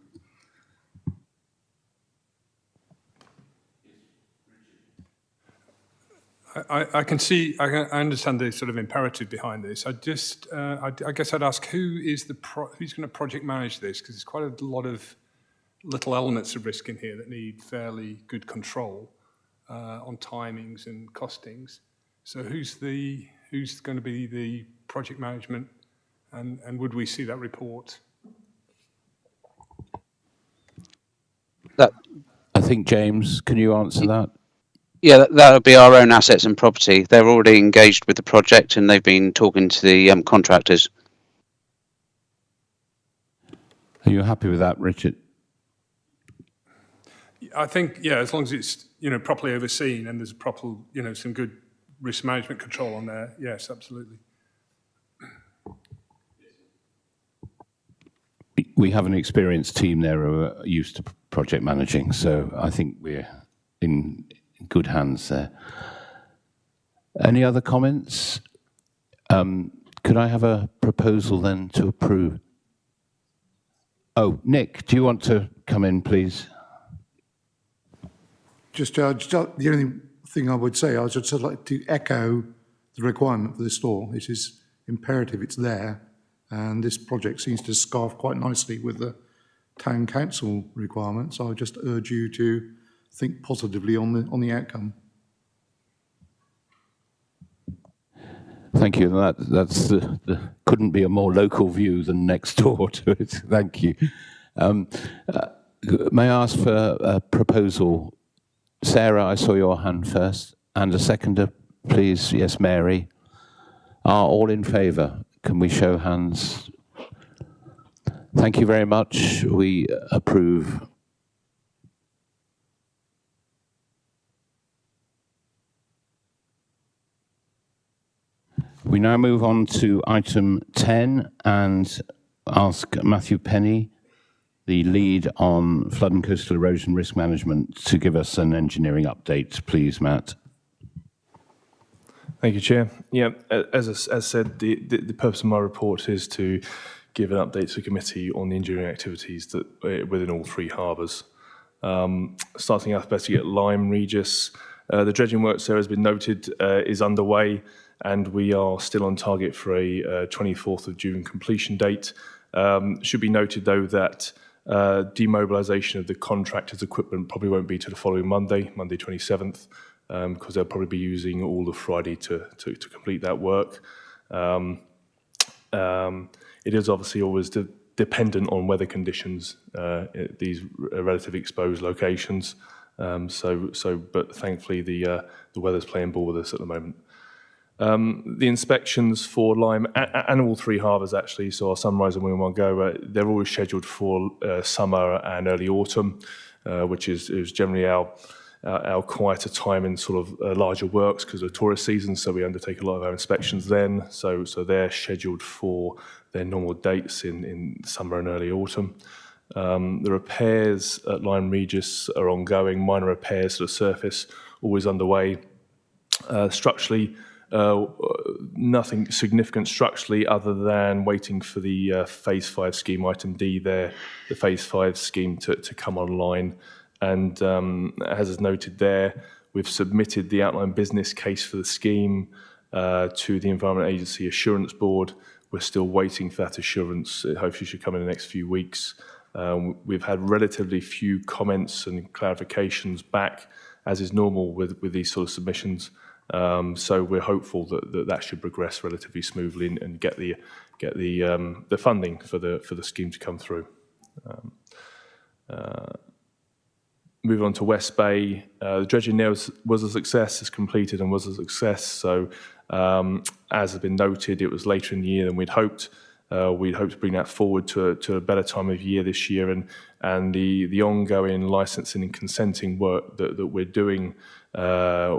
I can see, I understand the sort of imperative behind this. I guess I'd ask who's going to project manage this, because there's quite a lot of little elements of risk in here that need fairly good control on timings and costings. So who's going to be the project management, and would we see that report? I think, James, can you answer that? Yeah, that would be our own assets and property. They're already engaged with the project and they've been talking to the contractors. Are you happy with that, Richard? I think, yeah, as long as it's, you know, properly overseen and there's proper, you know, some good risk management control on there, yes, absolutely. We have an experienced team there who are used to project managing, so I think we're in good hands there. Any other comments? Could I have a proposal then to approve? Oh, Nick, do you want to come in, please? Just the only thing I would say, I would just like to echo the requirement for the store. It is imperative it's there, and this project seems to scarf quite nicely with the town council requirements. I would just urge you to think positively on the outcome. Thank you. That's the couldn't be a more local view than next door to it. Thank you. May I ask for a proposal? Sarah, I saw your hand first, and a seconder, please. Yes, Mary. Are all in favour? Can we show hands? Thank you very much. We approve. We now move on to item 10 and ask Matthew Penny, the lead on flood and coastal erosion risk management, to give us an engineering update. Please, Matt. Thank you, Chair. Yeah, as said, the purpose of my report is to give an update to the committee on the engineering activities that within all three harbours. Starting alphabetically at Lyme Regis, the dredging works there has been noted is underway, and we are still on target for a 24th of June completion date. Should be noted, though, that demobilisation of the contractor's equipment probably won't be to the following Monday 27th, because they'll probably be using all of Friday to complete that work. It is obviously always dependent on weather conditions at these relatively exposed locations. But thankfully the weather's playing ball with us at the moment. The inspections for Lyme and all three harbours, actually, so I'll summarise them in one go. They're always scheduled for summer and early autumn, which is generally our quieter time in sort of larger works because of tourist season. So we undertake a lot of our inspections then. So they're scheduled for their normal dates in summer and early autumn. The repairs at Lyme Regis are ongoing. Minor repairs to the surface always underway. Structurally, nothing significant structurally other than waiting for the Phase 5 scheme, item D there, the Phase 5 scheme to come online. And as is noted there, we've submitted the outline business case for the scheme to the Environment Agency Assurance Board. We're still waiting for that assurance. It hopefully should come in the next few weeks. We've had relatively few comments and clarifications back, as is normal with these sort of submissions. So we're hopeful that should progress relatively smoothly and get the funding for the scheme to come through. Moving on to West Bay, the dredging there was a success. It's completed and was a success. So as has been noted, it was later in the year than we'd hoped. we'd hope to bring that forward to a better time of year this year, and the ongoing licensing and consenting work that we're doing,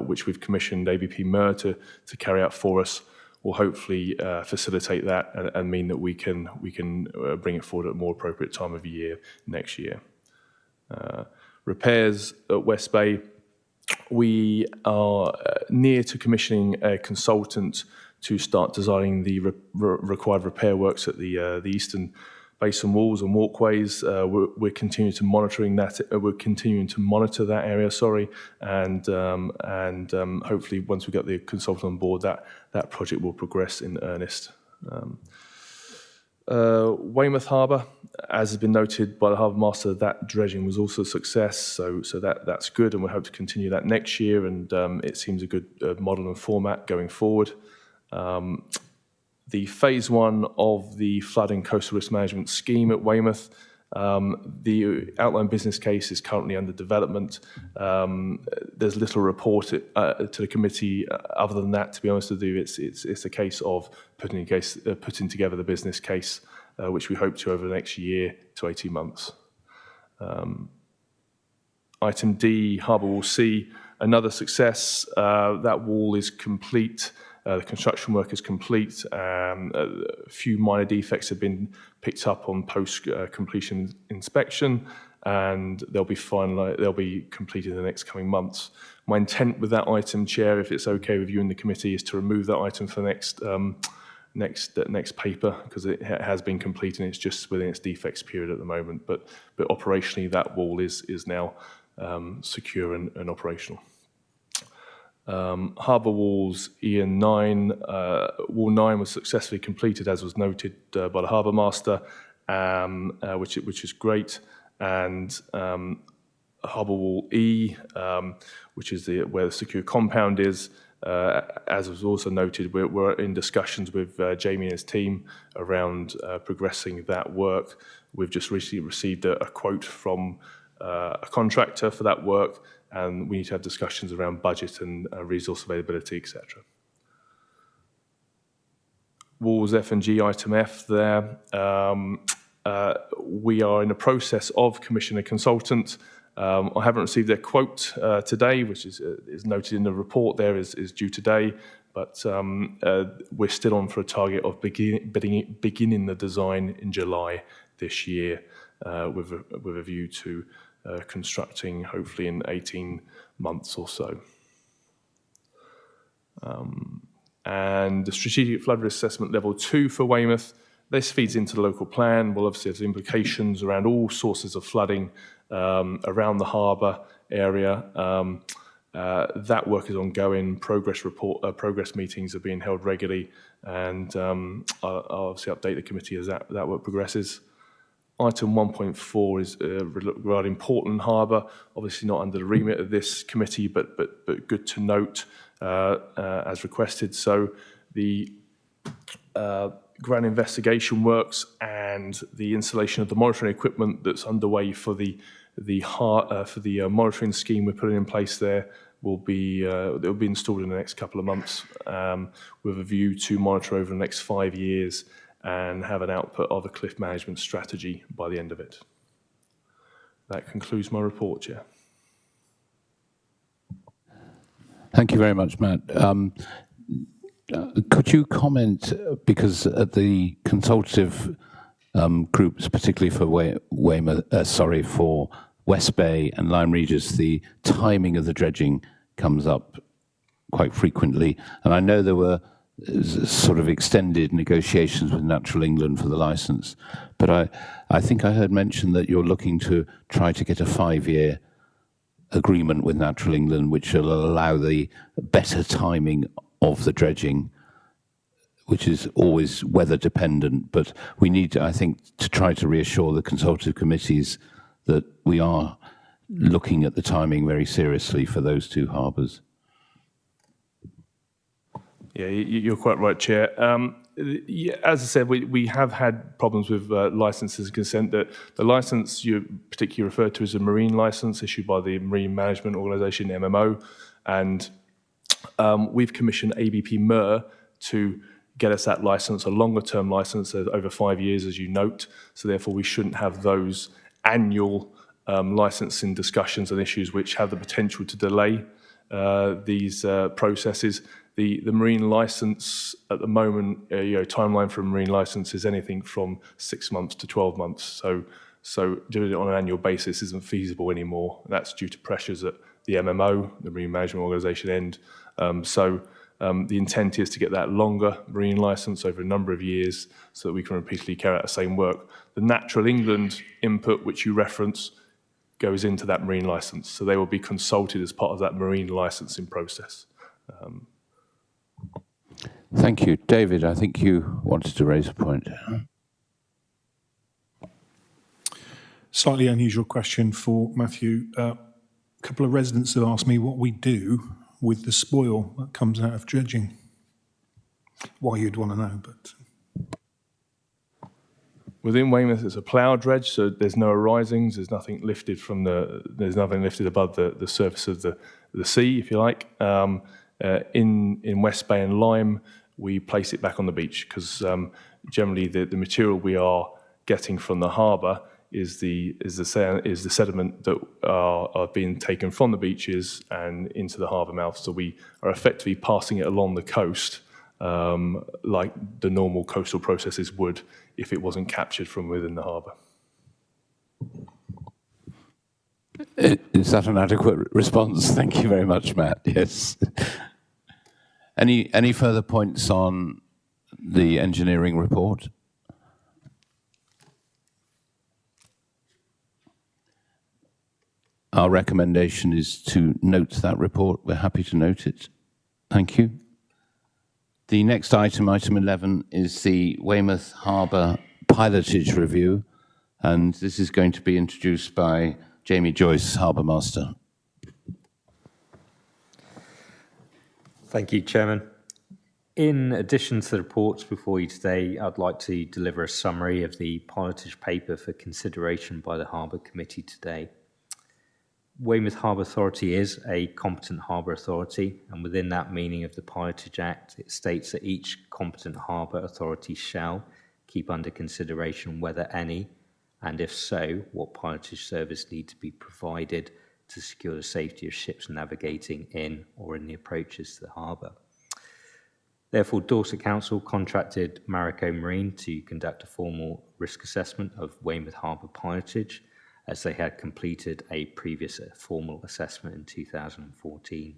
which we've commissioned ABP Mer to carry out for us, will hopefully facilitate that and mean that we can bring it forward at a more appropriate time of year next year. Repairs at West Bay, we are near to commissioning a consultant to start designing the required repair works at the eastern basin walls and walkways. We're continuing to monitoring that. We're continuing to monitor that area. And hopefully, once we get the consultant on board, that project will progress in earnest. Weymouth Harbour, as has been noted by the Harbour Master, that dredging was also a success. So that's good, and we hope to continue that next year. And it seems a good model and format going forward. The phase 1 of the flooding coastal risk management scheme at Weymouth, the outline business case is currently under development. There's little report to the committee other than that, to be honest with you. It's a case of putting together the business case, which we hope to over the next year to 18 months. Item D, Harbour Wall C, another success. That wall is complete. The construction work is complete. A few minor defects have been picked up on post-completion inspection, and they'll be completed in the next coming months. My intent with that item, Chair, if it's okay with you and the committee, is to remove that item for the next paper, because it has been completed and it's just within its defects period at the moment. But operationally, that wall is now secure and operational. Harbour Walls E and 9, Wall 9 was successfully completed, as was noted by the Harbour Master, which is great. And Harbour Wall E, which is where the secure compound is, as was also noted, we're in discussions with Jamie and his team around progressing that work. We've just recently received a quote from a contractor for that work, and we need to have discussions around budget and resource availability, etc. Walls F and G, item F there. We are in the process of commissioning a consultant. I haven't received their quote today, which is noted in the report there, is due today, but we're still on for a target of beginning the design in July this year, with a view to constructing hopefully in 18 months or so. And the Strategic Flood Risk Assessment Level 2 for Weymouth, this feeds into the local plan. Will obviously have implications around all sources of flooding around the harbour area. That work is ongoing. Progress meetings are being held regularly, and I'll obviously update the committee as that work progresses. Item 1.4 is regarding Portland Harbour, obviously not under the remit of this committee, but good to note as requested. So the ground investigation works and the installation of the monitoring equipment that's underway for the monitoring scheme we're putting in place there will be installed in the next couple of months, with a view to monitor over the next 5 years and have an output of a cliff management strategy by the end of it. That concludes my report, Chair. Thank you very much, Matt. Could you comment, because at the consultative groups, particularly for Weymouth, for West Bay and Lyme Regis, the timing of the dredging comes up quite frequently, and I know there were sort of extended negotiations with Natural England for the licence, but I think I heard mention that you're looking to try to get a 5-year agreement with Natural England, which will allow the better timing of the dredging, which is always weather dependent. But we need, I think, to try to reassure the consultative committees that we are looking at the timing very seriously for those two harbours. Yeah, you're quite right, Chair. As I said, we have had problems with licences and consent. The licence you particularly referred to is a marine licence issued by the Marine Management Organisation, MMO, and we've commissioned ABP Mer to get us that licence, a longer term licence over 5 years, as you note. So therefore, we shouldn't have those annual licensing discussions and issues which have the potential to delay these processes. The marine licence at the moment, timeline for a marine licence is anything from 6 months to 12 months. So doing it on an annual basis isn't feasible anymore. That's due to pressures at the MMO, the Marine Management Organisation end. The intent is to get that longer marine licence over a number of years so that we can repeatedly carry out the same work. The Natural England input, which you reference, goes into that marine licence. So they will be consulted as part of that marine licensing process. Thank you. David, I think you wanted to raise a point. Slightly unusual question for Matthew. A couple of residents have asked me what we do with the spoil that comes out of dredging. Why you'd want to know, but... Within Weymouth, it's a plough dredge, so there's no arisings. There's nothing lifted there's nothing lifted above the surface of the sea, if you like. In West Bay and Lyme, we place it back on the beach because generally the material we are getting from the harbour is the sediment that are being taken from the beaches and into the harbour mouth. So we are effectively passing it along the coast like the normal coastal processes would if it wasn't captured from within the harbour. Is that an adequate response? Thank you very much, Matt. Yes. Any further points on the engineering report? Our recommendation is to note that report. We're happy to note it. Thank you. The next item, item 11, is the Weymouth Harbour Pilotage review, and this is going to be introduced by Jamie Joyce, Harbour Master. Thank you, Chairman. In addition to the reports before you today, I'd like to deliver a summary of the pilotage paper for consideration by the Harbour Committee today. Weymouth Harbour Authority is a competent harbour authority, and within that meaning of the Pilotage Act, it states that each competent harbour authority shall keep under consideration whether any, and if so, what pilotage service need to be provided to secure the safety of ships navigating in or in the approaches to the harbour. Therefore, Dorset Council contracted Marico Marine to conduct a formal risk assessment of Weymouth Harbour pilotage, as they had completed a previous formal assessment in 2014.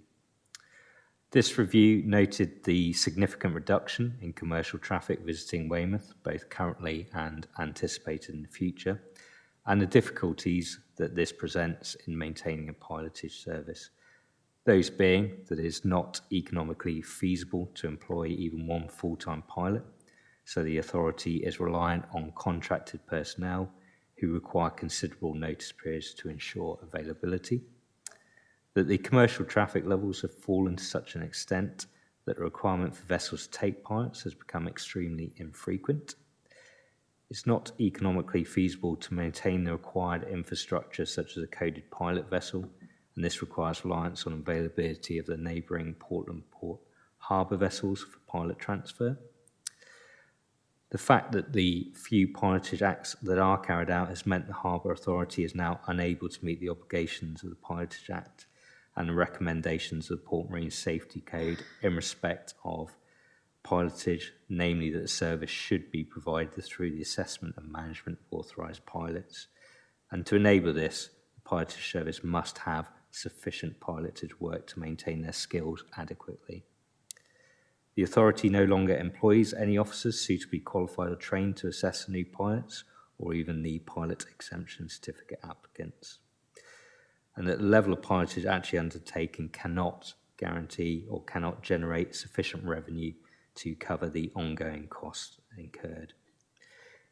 This review noted the significant reduction in commercial traffic visiting Weymouth, both currently and anticipated in the future, and the difficulties that this presents in maintaining a pilotage service. Those being that it is not economically feasible to employ even one full-time pilot, so the authority is reliant on contracted personnel who require considerable notice periods to ensure availability, that the commercial traffic levels have fallen to such an extent that the requirement for vessels to take pilots has become extremely infrequent. It's not economically feasible to maintain the required infrastructure such as a coded pilot vessel, and this requires reliance on availability of the neighbouring Portland Port Harbour vessels for pilot transfer. The fact that the few pilotage acts that are carried out has meant the Harbour Authority is now unable to meet the obligations of the Pilotage Act and the recommendations of the Port Marine Safety Code in respect of pilotage, namely that the service should be provided through the assessment and management of authorised pilots. And to enable this, the pilotage service must have sufficient pilotage work to maintain their skills adequately. The authority no longer employs any officers suitably qualified or trained to assess the new pilots or even the pilot exemption certificate applicants. And that the level of pilotage actually undertaken cannot guarantee or cannot generate sufficient revenue to cover the ongoing costs incurred.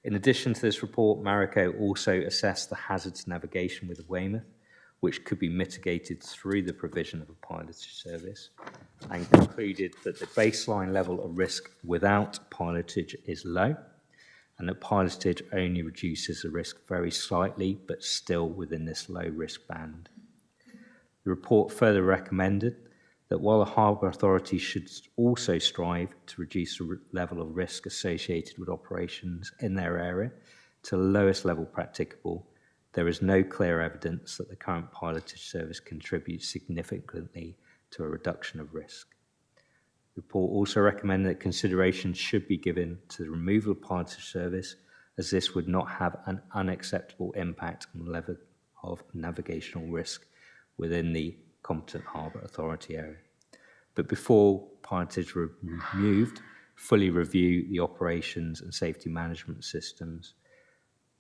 In addition to this report, Marico also assessed the hazards navigation with Weymouth, which could be mitigated through the provision of a pilotage service, and concluded that the baseline level of risk without pilotage is low, and that pilotage only reduces the risk very slightly, but still within this low risk band. The report further recommended that while the Harbour Authority should also strive to reduce the level of risk associated with operations in their area to the lowest level practicable, there is no clear evidence that the current pilotage service contributes significantly to a reduction of risk. The report also recommended that consideration should be given to the removal of pilotage service, as this would not have an unacceptable impact on the level of navigational risk within the competent Harbour Authority area. But before pilotage were removed, fully review the operations and safety management systems.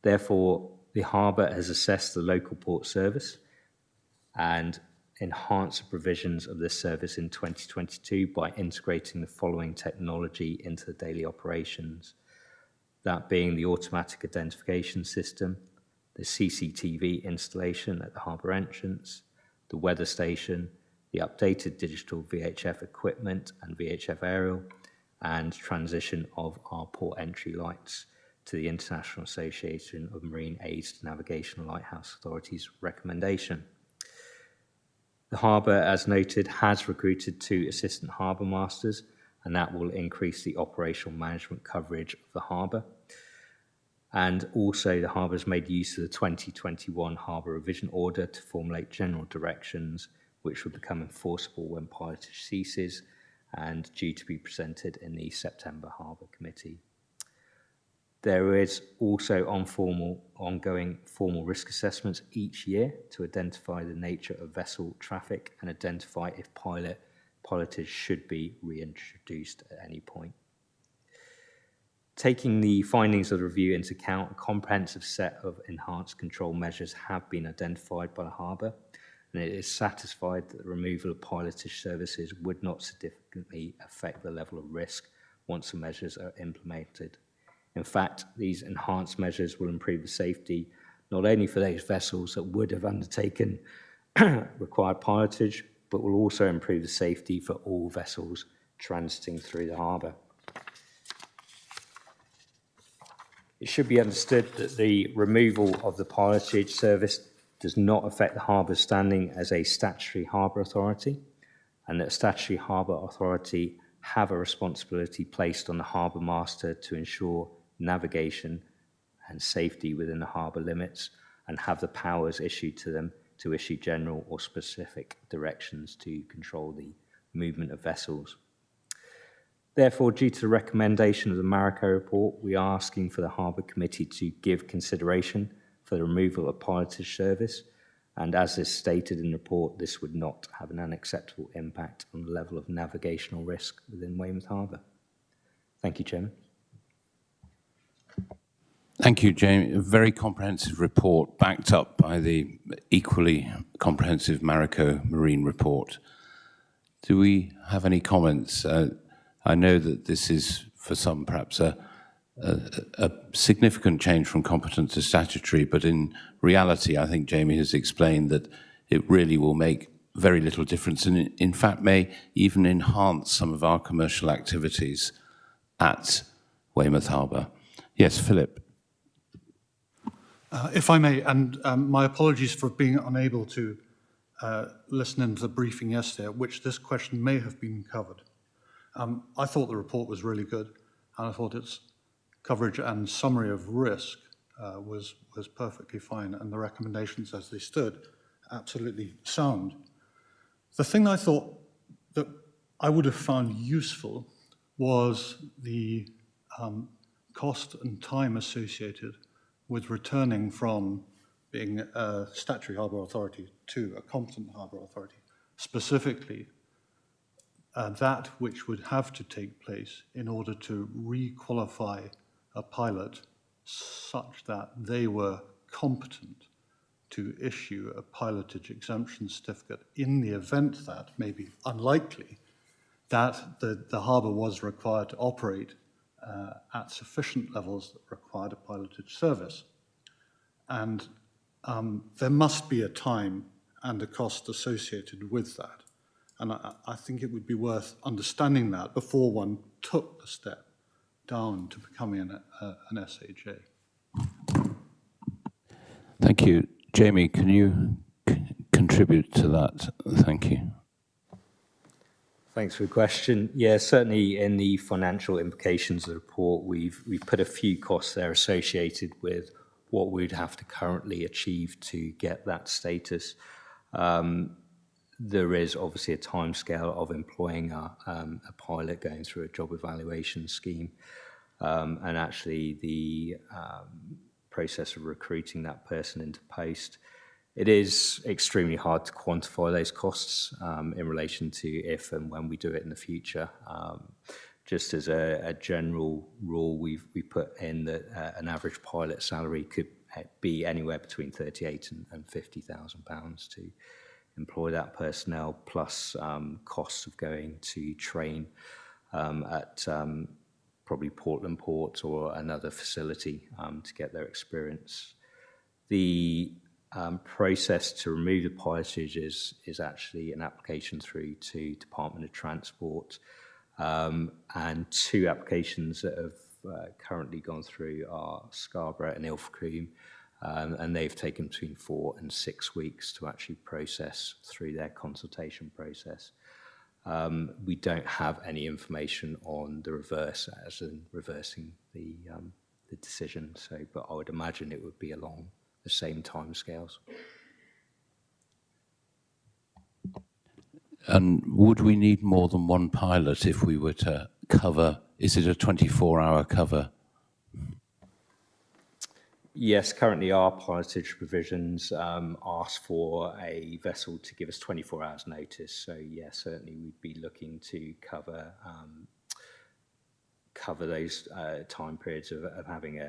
Therefore, the Harbour has assessed the local port service and enhanced the provisions of this service in 2022 by integrating the following technology into the daily operations, that being the automatic identification system, the CCTV installation at the harbour entrance, the weather station, the updated digital VHF equipment and VHF aerial, and transition of our port entry lights to the International Association of Marine Aids to Navigational Lighthouse Authority's recommendation. The Harbour, as noted, has recruited 2 assistant harbour masters, and that will increase the operational management coverage of the harbour. And also the Harbour has made use of the 2021 Harbour Revision Order to formulate general directions which will become enforceable when pilotage ceases and due to be presented in the September Harbour Committee. There is also ongoing formal risk assessments each year to identify the nature of vessel traffic and identify if pilotage should be reintroduced at any point. Taking the findings of the review into account, a comprehensive set of enhanced control measures have been identified by the Harbour, and it is satisfied that the removal of pilotage services would not significantly affect the level of risk once the measures are implemented. In fact, these enhanced measures will improve the safety not only for those vessels that would have undertaken required pilotage, but will also improve the safety for all vessels transiting through the harbour. It should be understood that the removal of the pilotage service does not affect the Harbour's standing as a statutory harbour authority, and that statutory harbour authority have a responsibility placed on the harbour master to ensure navigation and safety within the harbour limits, and have the powers issued to them to issue general or specific directions to control the movement of vessels. Therefore, due to the recommendation of the Marico report, we are asking for the Harbour Committee to give consideration for the removal of pilotage service, and as is stated in the report, this would not have an unacceptable impact on the level of navigational risk within Weymouth Harbour. Thank you, Chairman. Thank you, Jamie. A very comprehensive report backed up by the equally comprehensive Marico Marine report. Do we have any comments? I know that this is, for some, perhaps a significant change from competent to statutory, but in reality, I think Jamie has explained that it really will make very little difference, and in fact may even enhance some of our commercial activities at Weymouth Harbour. Yes, Philip. If I may, and my apologies for being unable to listen into the briefing yesterday, at which this question may have been covered. I thought the report was really good, and I thought its coverage and summary of risk was perfectly fine, and the recommendations as they stood, absolutely sound. The thing I thought that I would have found useful was the cost and time associated with returning from being a statutory harbour authority to a competent harbour authority, specifically that which would have to take place in order to re-qualify a pilot such that they were competent to issue a pilotage exemption certificate in the event that, maybe unlikely, that the harbour was required to operate at sufficient levels that required a pilotage service. And there must be a time and a cost associated with that. And I think it would be worth understanding that before one took the step down to becoming an SHA. Thank you. Jamie, can you contribute to that? Thank you. Thanks for the question. Yeah, certainly in the financial implications of the report, we've put a few costs there associated with what we'd have to currently achieve to get that status. There is obviously a timescale of employing a pilot going through a job evaluation scheme, and actually the process of recruiting that person into post. It is extremely hard to quantify those costs in relation to if and when we do it in the future. Just as a general rule, we put in that an average pilot salary could be anywhere between £38,000 and £50,000 to employ that personnel, plus costs of going to train at probably Portland Port or another facility to get their experience. The process to remove the pilotage is actually an application through to Department of Transport, and two applications that have currently gone through are Scarborough and Ilfracombe, and they've taken between 4 and 6 weeks to actually process through their consultation process. We don't have any information on the reverse, as in reversing the decision, but I would imagine it would be along the same timescales. And would we need more than one pilot if we were to cover, is it a 24-hour cover? Yes, currently our pilotage provisions ask for a vessel to give us 24 hours notice. So yes, certainly we'd be looking to cover those time periods of having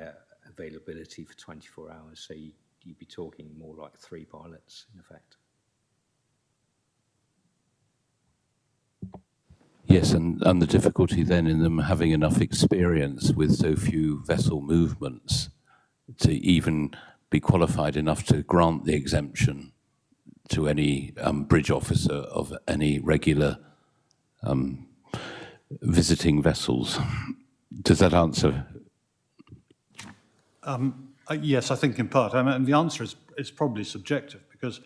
availability for 24 hours. So you'd be talking more like 3 pilots in effect. Yes, and the difficulty then in them having enough experience with so few vessel movements to even be qualified enough to grant the exemption to any bridge officer of any regular visiting vessels. Does that answer? Yes, I think in part. I mean, the answer is probably subjective because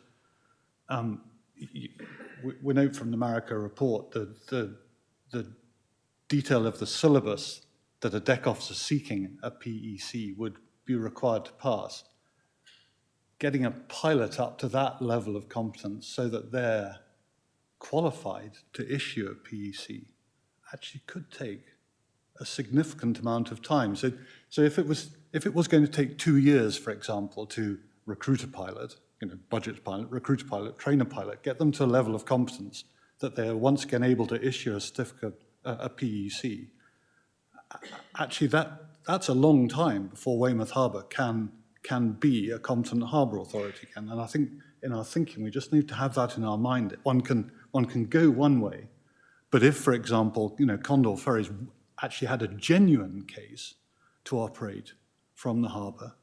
we note from the Marika report that the detail of the syllabus that a deck officer seeking a PEC would be required to pass. Getting a pilot up to that level of competence so that they're qualified to issue a PEC actually could take a significant amount of time. So if it was going to take 2 years, for example, to recruit a pilot, budget a pilot, recruit a pilot, train a pilot, get them to a level of competence that they are once again able to issue a certificate, a PEC, actually that's a long time before Weymouth Harbour can be a competent harbour authority. And I think in our thinking, we just need to have that in our mind. One can go one way, but if, for example, Condor Ferries actually had a genuine case to operate from the harbour,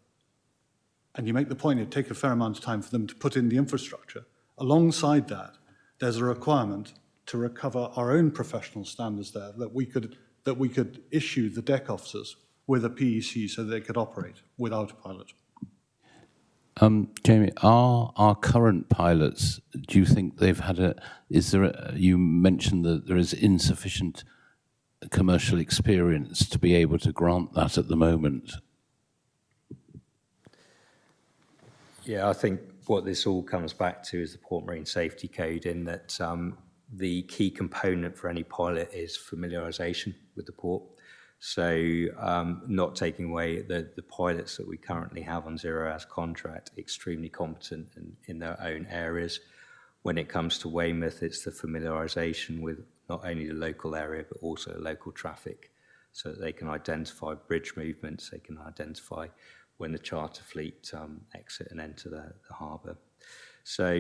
and you make the point it'd take a fair amount of time for them to put in the infrastructure, alongside that, there's a requirement to recover our own professional standards there, that we could issue the deck officers with a PEC so they could operate without a pilot. Jamie, our current pilots, do you think they've had you mentioned that there is insufficient commercial experience to be able to grant that at the moment? Yeah, I think what this all comes back to is the Port Marine Safety Code, in that the key component for any pilot is familiarisation with the port. So not taking away the pilots that we currently have on 0 hours contract, extremely competent in their own areas. When it comes to Weymouth, it's the familiarisation with not only the local area, but also local traffic, so that they can identify bridge movements, they can identify when the charter fleet exit and enter the harbour. So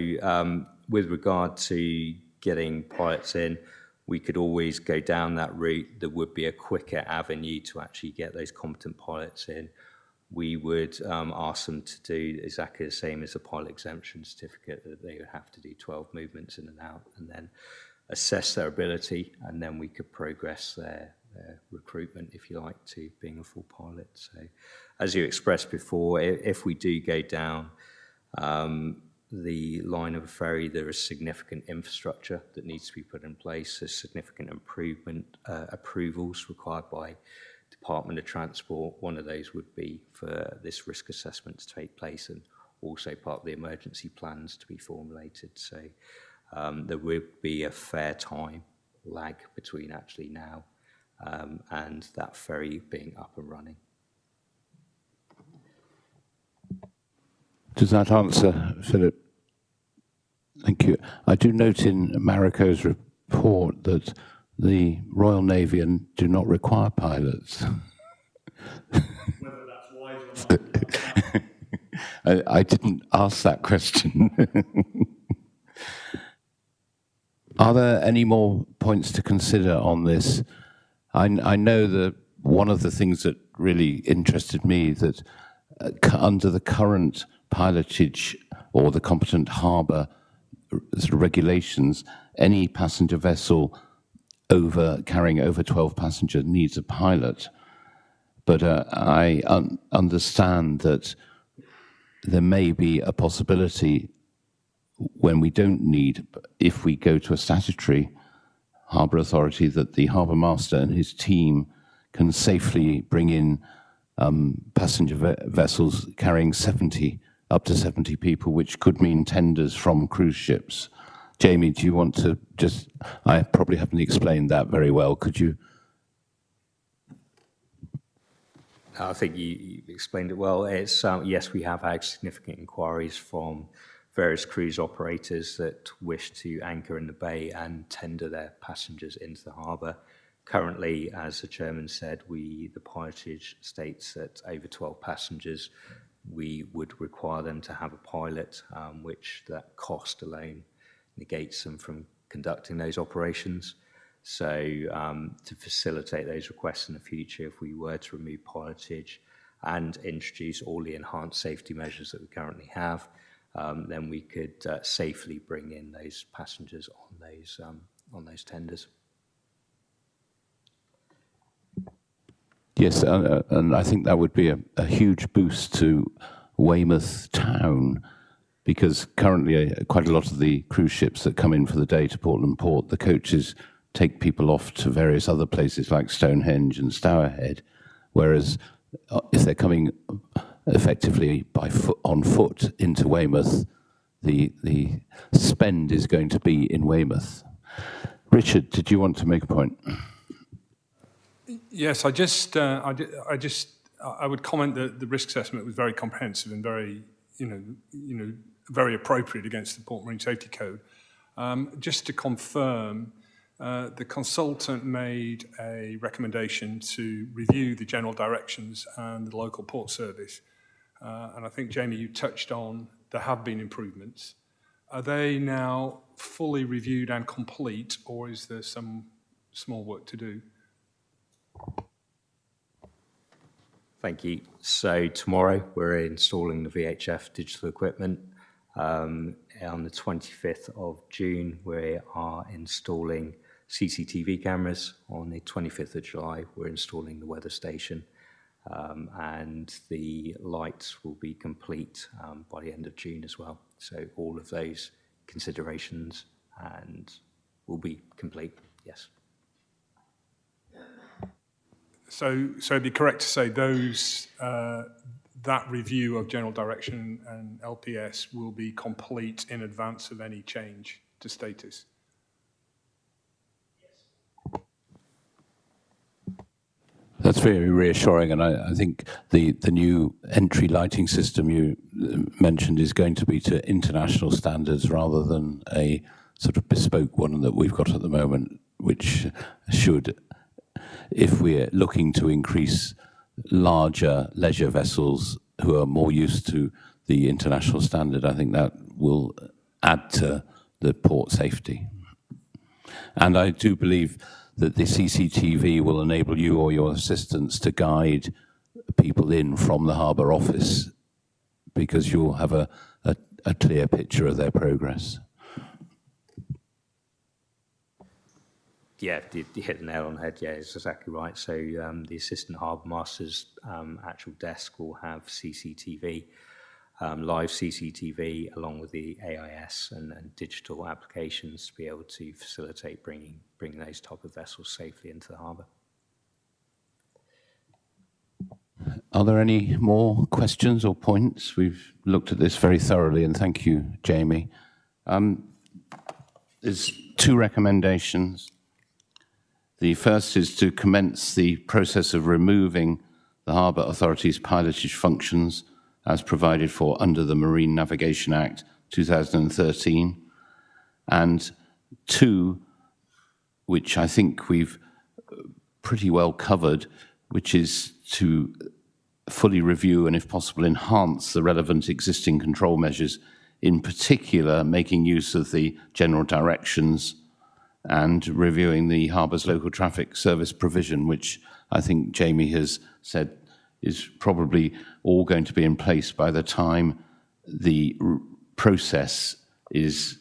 with regard to getting pilots in, we could always go down that route. There would be a quicker avenue to actually get those competent pilots in. We would ask them to do exactly the same as a pilot exemption certificate, that they would have to do 12 movements in and out, and then assess their ability, and then we could progress their recruitment, if you like, to being a full pilot. So as you expressed before, if we do go down the line of a ferry, there is significant infrastructure that needs to be put in place. There's significant approvals required by Department of Transport. One of those would be for this risk assessment to take place, and also part of the emergency plans to be formulated. So there will be a fair time lag between actually now and that ferry being up and running. Does that answer, Philip? Thank you. I do note in Marico's report that the Royal Navy do not require pilots. Whether that's wise or not. I didn't ask that question. Are there any more points to consider on this? I know that one of the things that really interested me that under the current pilotage or the competent harbour sort of regulations, any passenger vessel carrying over 12 passengers needs a pilot. But I understand that there may be a possibility when we don't need, if we go to a statutory harbour authority, that the harbour master and his team can safely bring in passenger vessels carrying up to 70 people, which could mean tenders from cruise ships. Jamie, do you want to just, I probably haven't explained that very well, could you? I think you explained it well. It's, yes, we have had significant inquiries from various cruise operators that wish to anchor in the bay and tender their passengers into the harbour. Currently, as the chairman said, the pilotage states that over 12 passengers, we would require them to have a pilot, which that cost alone negates them from conducting those operations. So to facilitate those requests in the future, if we were to remove pilotage and introduce all the enhanced safety measures that we currently have, then we could safely bring in those passengers on those tenders. Yes, and I think that would be a huge boost to Weymouth town, because currently quite a lot of the cruise ships that come in for the day to Portland Port, the coaches take people off to various other places like Stonehenge and Stourhead, whereas if they're coming effectively on foot into Weymouth, the spend is going to be in Weymouth. Richard, did you want to make a point? Yes, I would comment that the risk assessment was very comprehensive and very, very appropriate against the Port Marine Safety Code. Just to confirm, the consultant made a recommendation to review the general directions and the local port service. And I think, Jamie, you touched on there have been improvements. Are they now fully reviewed and complete, or is there some small work to do? Thank you. So tomorrow we're installing the VHF digital equipment. On the 25th of June, we are installing CCTV cameras. On the 25th of July, we're installing the weather station. And the lights will be complete by the end of June as well. So all of those considerations will be complete, yes. So it'd be correct to say that review of general direction and LPS will be complete in advance of any change to status? That's very reassuring, and I think the new entry lighting system you mentioned is going to be to international standards rather than a sort of bespoke one that we've got at the moment, which should, if we're looking to increase larger leisure vessels who are more used to the international standard, I think that will add to the port safety. And I do believe that the CCTV will enable you or your assistants to guide people in from the harbour office, because you'll have a clear picture of their progress. Yeah, you hit the nail on the head. Yeah, it's exactly right. So the assistant harbour master's actual desk will have CCTV. live CCTV along with the AIS and digital applications to be able to facilitate bringing those type of vessels safely into the harbour. Are there any more questions or points? We've looked at this very thoroughly, and thank you, Jamie. There's two recommendations. The first is to commence the process of removing the Harbour Authority's pilotage functions as provided for under the Marine Navigation Act 2013. And two, which I think we've pretty well covered, which is to fully review and, if possible, enhance the relevant existing control measures, in particular making use of the general directions and reviewing the Harbour's local traffic service provision, which I think Jamie has said is probably all going to be in place by the time the process is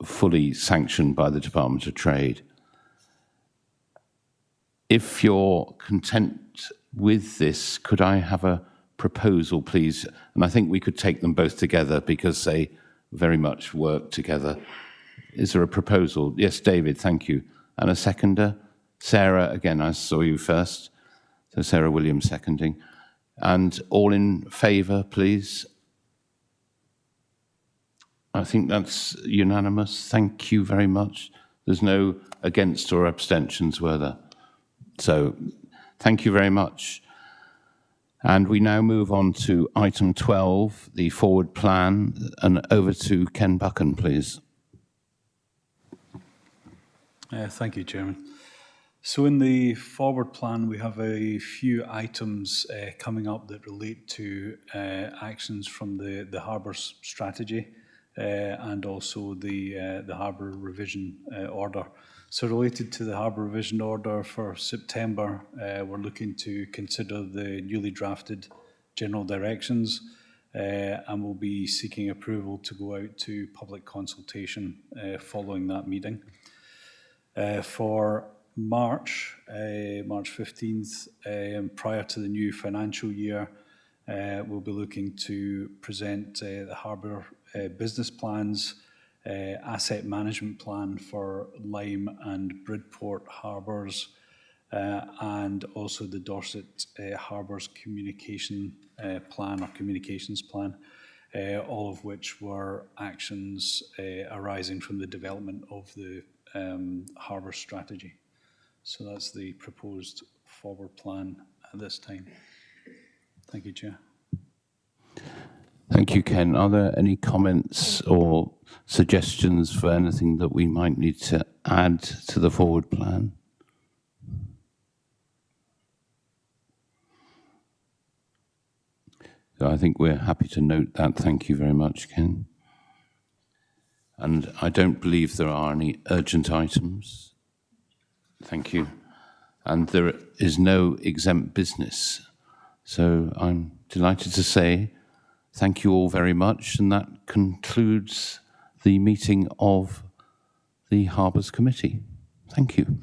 fully sanctioned by the Department of Trade. If you're content with this, could I have a proposal, please? And I think we could take them both together because they very much work together. Is there a proposal? Yes, David, thank you. And a seconder? Sarah, again, I saw you first. So Sarah Williams seconding. And all in favour, please? I think that's unanimous. Thank you very much. There's no against or abstentions, were there? So thank you very much. And we now move on to item 12, the forward plan, and over to Ken Buchan, please. Thank you, Chairman. So in the forward plan, we have a few items coming up that relate to actions from the Harbour's strategy and also the Harbour revision order. So related to the Harbour revision order for September, we're looking to consider the newly drafted general directions and we'll be seeking approval to go out to public consultation following that meeting. For March 15th, prior to the new financial year, we'll be looking to present the Harbour business plans, asset management plan for Lyme and Bridport harbours, and also the Dorset Harbours communication plan or communications plan, all of which were actions arising from the development of the Harbour strategy. So that's the proposed forward plan at this time. Thank you, Chair. Thank you, Ken. Are there any comments or suggestions for anything that we might need to add to the forward plan? So I think we're happy to note that. Thank you very much, Ken. And I don't believe there are any urgent items. Thank you. And there is no exempt business. So I'm delighted to say thank you all very much, and that concludes the meeting of the Harbours Committee. Thank you.